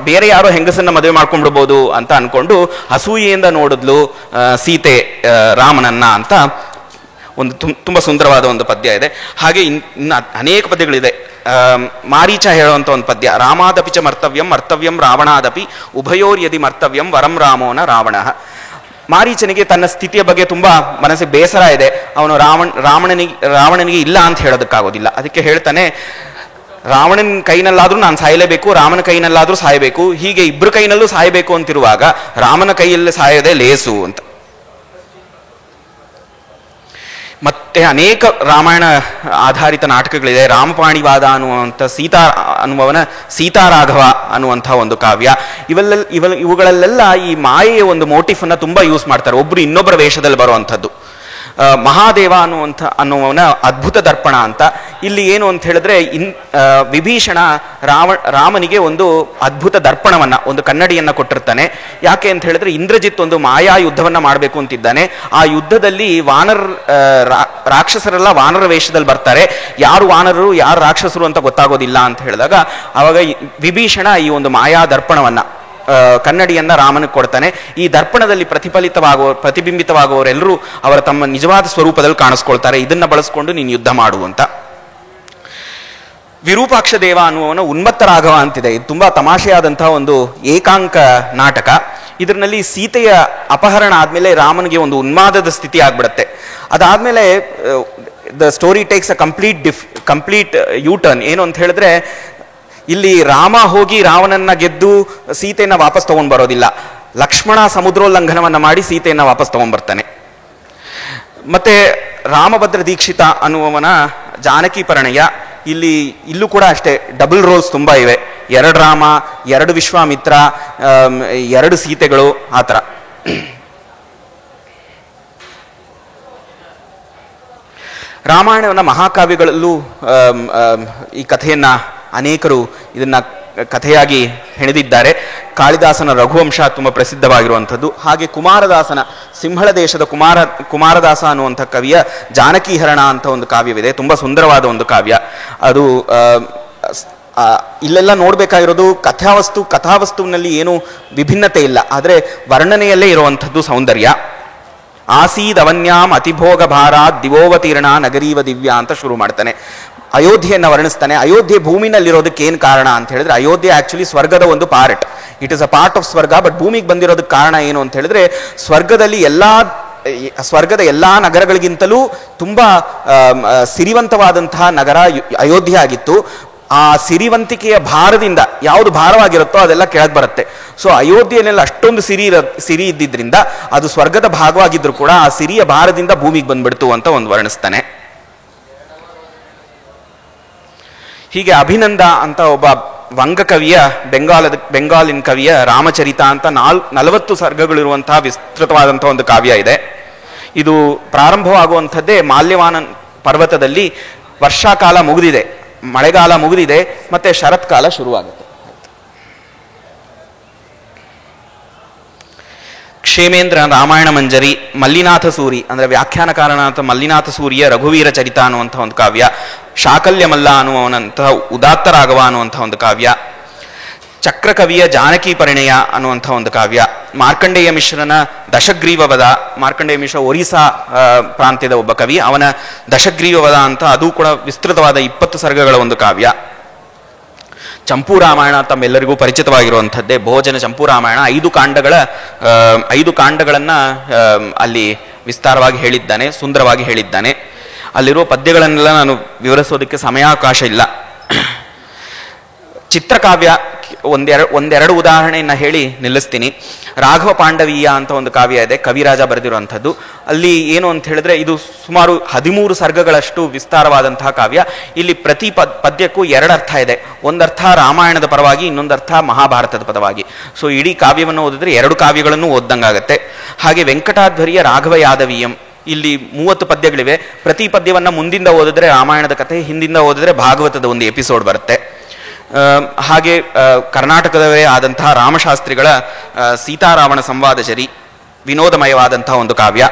ಬೇರೆ ಯಾರೋ ಹೆಂಗಸನ್ನ ಮದುವೆ ಮಾಡ್ಕೊಂಡ್ಬಿಡ್ಬೋದು ಅಂತ ಅನ್ಕೊಂಡು ಅಸೂಯೆಯಿಂದ ನೋಡಿದ್ಲು ಸೀತೆ ರಾಮನನ್ನ ಅಂತ ಒಂದು ತುಂಬಾ ಸುಂದರವಾದ ಒಂದು ಪದ್ಯ ಇದೆ. ಹಾಗೆ ಇನ್ನು ಅನೇಕ ಪದ್ಯಗಳಿದೆ. ಮಾರೀಚ ಹೇಳುವಂತ ಒಂದು ಪದ್ಯ, ರಾಮಾದಪಿ ಚ ಮರ್ತವ್ಯಂ ರಾವಣಾದಪಿ ಉಭಯೋರ್ಯದಿ ಮರ್ತವ್ಯಂ ವರಂ ರಾಮೋನ ರಾವಣ. ಮಾರೀಚನಿಗೆ ತನ್ನ ಸ್ಥಿತಿಯ ಬಗ್ಗೆ ತುಂಬಾ ಮನಸ್ಸಿಗೆ ಬೇಸರ ಇದೆ. ಅವನು ರಾವಣನಿಗೆ ಇಲ್ಲ ಅಂತ ಹೇಳೋದಕ್ಕಾಗೋದಿಲ್ಲ. ಅದಕ್ಕೆ ಹೇಳ್ತಾನೆ, ರಾವಣನ ಕೈನಲ್ಲಾದ್ರೂ ನಾನು ಸಾಯಲೇಬೇಕು, ರಾಮನ ಕೈನಲ್ಲಾದ್ರೂ ಸಾಯಬೇಕು, ಹೀಗೆ ಇಬ್ಬರ ಕೈನಲ್ಲೂ ಸಾಯಬೇಕು ಅಂತಿರುವಾಗ ರಾಮನ ಕೈಯಲ್ಲಿ ಸಾಯದೆ ಲೇಸು ಅಂತ. ಮತ್ತೆ ಅನೇಕ ರಾಮಾಯಣ ಆಧಾರಿತ ನಾಟಕಗಳಿದೆ. ರಾಮಪಾಣಿವಾದ ಅನ್ನುವಂಥ ಅನ್ನುವವನ ಸೀತಾರಾಘವ ಅನ್ನುವಂಥ ಒಂದು ಕಾವ್ಯ. ಇವುಗಳಲ್ಲೆಲ್ಲ ಈ ಮಾಯೆಯ ಒಂದು ಮೋಟಿಫ್ ಅನ್ನ ತುಂಬಾ ಯೂಸ್ ಮಾಡ್ತಾರೆ, ಒಬ್ರು ಇನ್ನೊಬ್ಬರ ವೇಷದಲ್ಲಿ ಬರುವಂಥದ್ದು. ಮಹಾದೇವ ಅನ್ನುವನ ಅದ್ಭುತ ದರ್ಪಣ ಅಂತ. ಇಲ್ಲಿ ಏನು ಅಂತ ಹೇಳಿದ್ರೆ, ವಿಭೀಷಣ ರಾಮನಿಗೆ ಒಂದು ಅದ್ಭುತ ದರ್ಪಣವನ್ನ, ಒಂದು ಕನ್ನಡಿಯನ್ನ ಕೊಟ್ಟಿರ್ತಾನೆ. ಯಾಕೆ ಅಂತ ಹೇಳಿದ್ರೆ, ಇಂದ್ರಜಿತ್ ಒಂದು ಮಾಯಾ ಯುದ್ಧವನ್ನ ಮಾಡಬೇಕು ಅಂತಿದ್ದಾನೆ. ಆ ಯುದ್ಧದಲ್ಲಿ ರಾಕ್ಷಸರೆಲ್ಲ ವಾನರ ವೇಷದಲ್ಲಿ ಬರ್ತಾರೆ. ಯಾರು ವಾನರರು ಯಾರು ರಾಕ್ಷಸರು ಅಂತ ಗೊತ್ತಾಗೋದಿಲ್ಲ ಅಂತ ಹೇಳಿದಾಗ ಅವಾಗ ವಿಭೀಷಣ ಈ ಒಂದು ಮಾಯಾ ದರ್ಪಣವನ್ನ, ಕನ್ನಡಿಯನ್ನ ರಾಮನಿಗೆ ಕೊಡ್ತಾನೆ. ಈ ದರ್ಪಣದಲ್ಲಿ ಪ್ರತಿಬಿಂಬಿತವಾಗುವವರೆಲ್ಲರೂ ಅವರ ತಮ್ಮ ನಿಜವಾದ ಸ್ವರೂಪದಲ್ಲಿ ಕಾಣಿಸ್ಕೊಳ್ತಾರೆ. ಇದನ್ನ ಬಳಸ್ಕೊಂಡು ನೀನು ಯುದ್ಧ ಮಾಡುವಂತ. ವಿರೂಪಾಕ್ಷ ದೇವ ಅನ್ನುವನ ಉನ್ಮತ್ತ ರಾಘವ ಅಂತಿದೆ. ಇದು ತುಂಬಾ ತಮಾಷೆಯಾದಂತಹ ಒಂದು ಏಕಾಂಕ ನಾಟಕ. ಇದರಲ್ಲಿ ಸೀತೆಯ ಅಪಹರಣ ಆದ್ಮೇಲೆ ರಾಮನಿಗೆ ಒಂದು ಉನ್ಮಾದದ ಸ್ಥಿತಿ ಆಗ್ಬಿಡುತ್ತೆ. ಅದಾದ್ಮೇಲೆ the story takes a complete U turn. ಏನು ಅಂತ ಹೇಳಿದ್ರೆ, ಇಲ್ಲಿ ರಾಮ ಹೋಗಿ ರಾವಣನ್ನ ಗೆದ್ದು ಸೀತೆಯನ್ನ ವಾಪಸ್ ತಗೊಂಡ್ ಬರೋದಿಲ್ಲ. ಲಕ್ಷ್ಮಣ ಸಮುದ್ರೋಲ್ಲಂಘನವನ್ನ ಮಾಡಿ ಸೀತೆಯನ್ನ ವಾಪಸ್ ತಗೊಂಡ್ ಬರ್ತಾನೆ. ಮತ್ತೆ ರಾಮಭದ್ರ ದೀಕ್ಷಿತ ಅನ್ನುವವನ ಜಾನಕಿ ಪರಿಣಯ. ಇಲ್ಲೂ ಕೂಡ ಅಷ್ಟೇ ಡಬಲ್ ರೋಲ್ಸ್ ತುಂಬಾ ಇವೆ. 2 ರಾಮ, 2 ವಿಶ್ವಾಮಿತ್ರ, 2 ಸೀತೆಗಳು, ಆ ಥರ. ರಾಮಾಯಣವನ್ನ ಮಹಾಕಾವ್ಯಗಳಲ್ಲೂ ಈ ಕಥೆಯನ್ನ ಅನೇಕರು ಇದನ್ನ ಕಥೆಯಾಗಿ ಹೆಣೆದಿದ್ದಾರೆ. ಕಾಳಿದಾಸನ ರಘುವಂಶ ತುಂಬ ಪ್ರಸಿದ್ಧವಾಗಿರುವಂಥದ್ದು. ಹಾಗೆ ಕುಮಾರದಾಸನ ಸಿಂಹಳ ದೇಶದ ಕುಮಾರದಾಸ ಅನ್ನುವಂಥ ಕವಿಯ ಜಾನಕೀಹರಣ ಅಂತ ಒಂದು ಕಾವ್ಯವಿದೆ. ತುಂಬ ಸುಂದರವಾದ ಒಂದು ಕಾವ್ಯ ಅದು. ಇಲ್ಲೆಲ್ಲ ನೋಡಬೇಕಾಗಿರೋದು ಕಥಾವಸ್ತುವಿನಲ್ಲಿ ಏನು ವಿಭಿನ್ನತೆ ಇಲ್ಲ, ಆದರೆ ವರ್ಣನೆಯಲ್ಲೇ ಇರುವಂಥದ್ದು ಸೌಂದರ್ಯ. ಆಸೀದವನ್ಯಾಂ ಅತಿಭೋಗ ಭಾರಾತ್ ದಿವೋವತೀರ್ಣ ನಗರೀವ ದಿವ್ಯ ಅಂತ ಶುರು ಮಾಡ್ತಾನೆ. ಅಯೋಧ್ಯೆಯನ್ನು ವರ್ಣಿಸ್ತಾನೆ. ಅಯೋಧ್ಯೆ ಭೂಮಿನಲ್ಲಿರೋದಕ್ಕೆ ಏನು ಕಾರಣ ಅಂತ ಹೇಳಿದ್ರೆ, ಅಯೋಧ್ಯೆ ಆಕ್ಚುಲಿ ಸ್ವರ್ಗದ ಒಂದು part. It is a part of ಸ್ವರ್ಗ. ಬಟ್ ಭೂಮಿಗೆ ಬಂದಿರೋದಕ್ಕೆ ಕಾರಣ ಏನು ಅಂತ ಹೇಳಿದ್ರೆ, ಸ್ವರ್ಗದ ಎಲ್ಲಾ ನಗರಗಳಿಗಿಂತಲೂ ತುಂಬಾ ಸಿರಿವಂತವಾದಂತಹ ನಗರ ಅಯೋಧ್ಯೆ ಆಗಿತ್ತು. ಆ ಸಿರಿವಂತಿಕೆಯ ಭಾರದಿಂದ ಯಾವುದು ಭಾರವಾಗಿರುತ್ತೋ ಅದೆಲ್ಲ ಕೆಳಗೆ ಬರುತ್ತೆ. ಸೊ ಅಯೋಧ್ಯೆಯಲ್ಲೆಲ್ಲ ಅಷ್ಟೊಂದು ಸಿರಿ ಇದ್ದಿದ್ರಿಂದ ಅದು ಸ್ವರ್ಗದ ಭಾಗವಾಗಿದ್ರು ಕೂಡ ಆ ಸಿರಿಯ ಭಾರದಿಂದ ಭೂಮಿಗೆ ಬಂದ್ಬಿಡ್ತು ಅಂತ ಒಂದು ವರ್ಣಿಸ್ತಾನೆ. ಹೀಗೆ ಅಭಿನಂದ ಅಂತ ಒಬ್ಬ ವಂಗ ಕವಿಯ ಬೆಂಗಾಲಿನ ಕವಿಯ ರಾಮಚರಿತ ಅಂತ 40 ಸರ್ಗಗಳಿರುವಂತಹ ವಿಸ್ತೃತವಾದಂತಹ ಒಂದು ಕಾವ್ಯ ಇದೆ. ಇದು ಪ್ರಾರಂಭವಾಗುವಂಥದ್ದೇ ಮಾಲ್ಯವಾನ ಪರ್ವತದಲ್ಲಿ. ವರ್ಷಾಕಾಲ ಮುಗಿದಿದೆ, ಮಳೆಗಾಲ ಮುಗಿದಿದೆ, ಮತ್ತೆ ಶರತ್ಕಾಲ ಶುರುವಾಗುತ್ತೆ. ಕ್ಷೇಮೇಂದ್ರ ರಾಮಾಯಣ ಮಂಜರಿ, ಮಲ್ಲಿನಾಥ ಸೂರಿ ಅಂದರೆ ವ್ಯಾಖ್ಯಾನಕಾರನಾಥ ಮಲ್ಲಿನಾಥ ಸೂರಿಯ ರಘುವೀರ ಚರಿತ ಅನ್ನುವಂಥ ಒಂದು ಕಾವ್ಯ, ಶಾಕಲ್ಯ ಮಲ್ಲ ಅನ್ನುವಂತಹ ಉದಾತ್ತ ರಾಘವ ಅನ್ನುವಂಥ ಒಂದು ಕಾವ್ಯ, ಚಕ್ರಕವಿಯ ಜಾನಕಿ ಪರಿಣಯ ಅನ್ನುವಂಥ ಒಂದು ಕಾವ್ಯ, ಮಾರ್ಕಂಡೇಯ ಮಿಶ್ರನ ದಶಗ್ರೀವವದ. ಮಾರ್ಕಂಡೇಯ ಮಿಶ್ರ ಒರಿಸ್ಸಾ ಪ್ರಾಂತ್ಯದ ಒಬ್ಬ ಕವಿ, ಅವನ ದಶಗ್ರೀವವದ ಅಂತ ಅದು ಕೂಡ ವಿಸ್ತೃತವಾದ 20 ಸರ್ಗಗಳ ಒಂದು ಕಾವ್ಯ. ಚಂಪೂ ರಾಮಾಯಣ ತಮ್ಮೆಲ್ಲರಿಗೂ ಪರಿಚಿತವಾಗಿರುವಂಥದ್ದೇ. ಭೋಜನ ಚಂಪೂ ರಾಮಾಯಣ 5 ಕಾಂಡಗಳನ್ನು ಅಲ್ಲಿ ವಿಸ್ತಾರವಾಗಿ ಹೇಳಿದ್ದಾನೆ, ಸುಂದರವಾಗಿ ಹೇಳಿದ್ದಾನೆ. ಅಲ್ಲಿರುವ ಪದ್ಯಗಳನ್ನೆಲ್ಲ ನಾನು ವಿವರಿಸೋದಕ್ಕೆ ಸಮಯಾವಕಾಶ ಇಲ್ಲ. ಚಿತ್ರಕಾವ್ಯ ಒಂದೆರಡು ಉದಾಹರಣೆಯನ್ನು ಹೇಳಿ ನಿಲ್ಲಿಸ್ತೀನಿ. ರಾಘವ ಪಾಂಡವೀಯ ಅಂತ ಒಂದು ಕಾವ್ಯ ಇದೆ, ಕವಿರಾಜ ಬರೆದಿರುವಂಥದ್ದು. ಅಲ್ಲಿ ಏನು ಅಂತ ಹೇಳಿದ್ರೆ, ಇದು ಸುಮಾರು 13 ಸರ್ಗಗಳಷ್ಟು ವಿಸ್ತಾರವಾದಂತಹ ಕಾವ್ಯ. ಇಲ್ಲಿ ಪ್ರತಿ ಪದ್ಯಕ್ಕೂ 2 ಅರ್ಥ ಇದೆ. ಒಂದರ್ಥ ರಾಮಾಯಣದ ಪರವಾಗಿ, ಇನ್ನೊಂದರ್ಥ ಮಹಾಭಾರತದ ಪರವಾಗಿ. ಸೊ ಇಡೀ ಕಾವ್ಯವನ್ನು ಓದಿದ್ರೆ 2 ಕಾವ್ಯಗಳನ್ನು ಓದ್ದಂಗಾಗತ್ತೆ. ಹಾಗೆ ವೆಂಕಟಾಧ್ವರಿಯ ರಾಘವ ಯಾದವೀಯಂ, ಇಲ್ಲಿ 30 ಪದ್ಯಗಳಿವೆ. ಪ್ರತಿ ಪದ್ಯವನ್ನ ಮುಂದಿಂದ ಓದಿದ್ರೆ ರಾಮಾಯಣದ ಕಥೆ, ಹಿಂದಿಂದ ಓದಿದ್ರೆ ಭಾಗವತದ ಒಂದು ಎಪಿಸೋಡ್ ಬರುತ್ತೆ. ಹಾಗೆ ಕರ್ನಾಟಕದವೇ ಆದಂತಹ ರಾಮಶಾಸ್ತ್ರಿಗಳ ಸೀತಾರಾಮಣ ಸಂವಾದಚರಿ, ವಿನೋದಮಯವಾದಂತಹ ಒಂದು ಕಾವ್ಯ.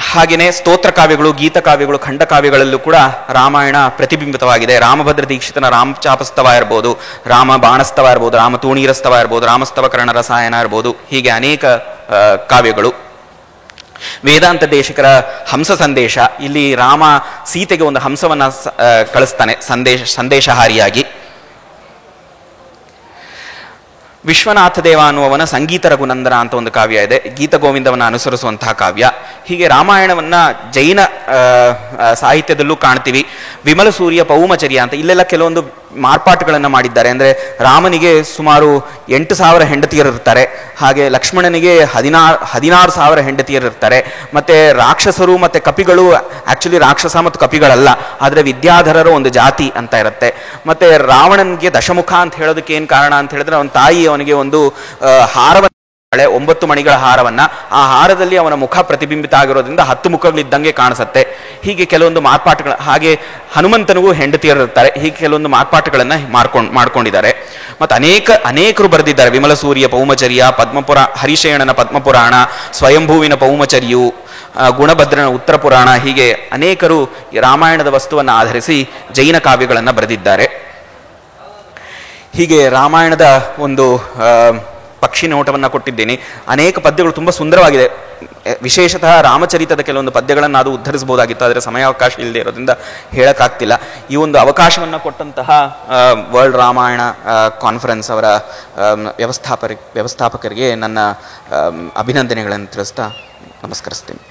ಹಾಗೆಯೇ ಸ್ತೋತ್ರ ಕಾವ್ಯಗಳು, ಗೀತಕಾವ್ಯಗಳು, ಖಂಡಕಾವ್ಯಗಳಲ್ಲೂ ಕೂಡ ರಾಮಾಯಣ ಪ್ರತಿಬಿಂಬಿತವಾಗಿದೆ. ರಾಮಭದ್ರ ದೀಕ್ಷಿತನ ರಾಮಚಾಪಸ್ತವ ಇರ್ಬೋದು, ರಾಮ ಬಾಣಸ್ತವ ಇರ್ಬೋದು, ರಾಮ ತೂಣೀರಸ್ತವ ಇರ್ಬೋದು, ರಾಮಸ್ತವ ಕರ್ಣ ರಸಾಯನ ಇರ್ಬೋದು, ಹೀಗೆ ಅನೇಕ ಕಾವ್ಯಗಳು. ವೇದಾಂತ ದೇಶಿಕರ ಹಂಸ ಸಂದೇಶ, ಇಲ್ಲಿ ರಾಮ ಸೀತೆಗೆ ಒಂದು ಹಂಸವನ್ನ ಕಳಿಸ್ತಾನೆ ಸಂದೇಶಹಾರಿಯಾಗಿ. ವಿಶ್ವನಾಥ ದೇವ ಅನ್ನುವವನ ಸಂಗೀತ ರಘುನಂದನ ಅಂತ ಒಂದು ಕಾವ್ಯ ಇದೆ, ಗೀತ ಗೋವಿಂದವನ್ನು ಅನುಸರಿಸುವಂತಹ ಕಾವ್ಯ. ಹೀಗೆ ರಾಮಾಯಣವನ್ನ ಜೈನ ಸಾಹಿತ್ಯದಲ್ಲೂ ಕಾಣ್ತೀವಿ. ವಿಮಲ ಸೂರ್ಯ ಪೌಮಚರ್ಯ ಅಂತ ಇಲ್ಲೆಲ್ಲ ಕೆಲವೊಂದು ಮಾರ್ಪಾಟುಗಳನ್ನು ಮಾಡಿದ್ದಾರೆ. ಅಂದರೆ ರಾಮನಿಗೆ ಸುಮಾರು 8,000 ಹೆಂಡತಿಯರಿರ್ತಾರೆ, ಹಾಗೆ ಲಕ್ಷ್ಮಣನಿಗೆ 16,000 ಹೆಂಡತಿಯರಿರ್ತಾರೆ. ಮತ್ತೆ ರಾಕ್ಷಸರು ಮತ್ತೆ ಕಪಿಗಳು ಆಕ್ಚುಲಿ ರಾಕ್ಷಸ ಮತ್ತು ಕಪಿಗಳಲ್ಲ, ಆದರೆ ವಿದ್ಯಾಧರರ ಒಂದು ಜಾತಿ ಅಂತ ಇರುತ್ತೆ. ಮತ್ತೆ ರಾವಣನಿಗೆ ದಶಮುಖ ಅಂತ ಹೇಳೋದಕ್ಕೆ ಏನು ಕಾರಣ ಅಂತ ಹೇಳಿದ್ರೆ, ಅವನ ತಾಯಿ ಅವನಿಗೆ ಒಂದು ಹಾರವನ್ನು, 9 ಮಣಿಗಳ ಹಾರವನ್ನ, ಆ ಹಾರದಲ್ಲಿ ಅವನ ಮುಖ ಪ್ರತಿಬಿಂಬಿತ ಆಗಿರೋದ್ರಿಂದ 10 ಮುಖಗಳಿದ್ದಂಗೆ ಕಾಣಿಸುತ್ತೆ. ಹೀಗೆ ಕೆಲವೊಂದು ಮಾರ್ಪಾಟುಗಳು. ಹಾಗೆ ಹನುಮಂತನಿಗೂ ಹೆಂಡತಿಯರಿರ್ತಾರೆ. ಹೀಗೆ ಕೆಲವೊಂದು ಮಾರ್ಪಾಟುಗಳನ್ನು ಮಾಡ್ಕೊಂಡಿದ್ದಾರೆ. ಮತ್ತು ಅನೇಕರು ಬರೆದಿದ್ದಾರೆ. ವಿಮಲ ಸೂರ್ಯ ಪೌಮಚರ್ಯ, ಹರಿಶೇಣನ ಪದ್ಮಪುರಾಣ, ಸ್ವಯಂಭೂವಿನ ಪೌಮಚರ್ಯು, ಗುಣಭದ್ರನ ಉತ್ತರ ಪುರಾಣ, ಹೀಗೆ ಅನೇಕರು ರಾಮಾಯಣದ ವಸ್ತುವನ್ನು ಆಧರಿಸಿ ಜೈನ ಕಾವ್ಯಗಳನ್ನು ಬರೆದಿದ್ದಾರೆ. ಹೀಗೆ ರಾಮಾಯಣದ ಒಂದು ಪಕ್ಷಿ ನೋಟವನ್ನು ಕೊಟ್ಟಿದ್ದೀನಿ. ಅನೇಕ ಪದ್ಯಗಳು ತುಂಬ ಸುಂದರವಾಗಿದೆ. ವಿಶೇಷತಃ ರಾಮಚರಿತದ ಕೆಲವೊಂದು ಪದ್ಯಗಳನ್ನು ಅದು ಉದ್ಧರಿಸಬಹುದಾಗಿತ್ತು, ಆದರೆ ಸಮಯಾವಕಾಶ ಇಲ್ಲದೆ ಇರೋದ್ರಿಂದ ಹೇಳೋಕ್ಕಾಗ್ತಿಲ್ಲ. ಈ ಒಂದು ಅವಕಾಶವನ್ನು ಕೊಟ್ಟಂತಹ ವರ್ಲ್ಡ್ ರಾಮಾಯಣ ಕಾನ್ಫರೆನ್ಸ್ ಅವರ ವ್ಯವಸ್ಥಾಪಕರಿಗೆ ನನ್ನ ಅಭಿನಂದನೆಗಳನ್ನು ತಿಳಿಸ್ತಾ ನಮಸ್ಕರಿಸ್ತೀನಿ.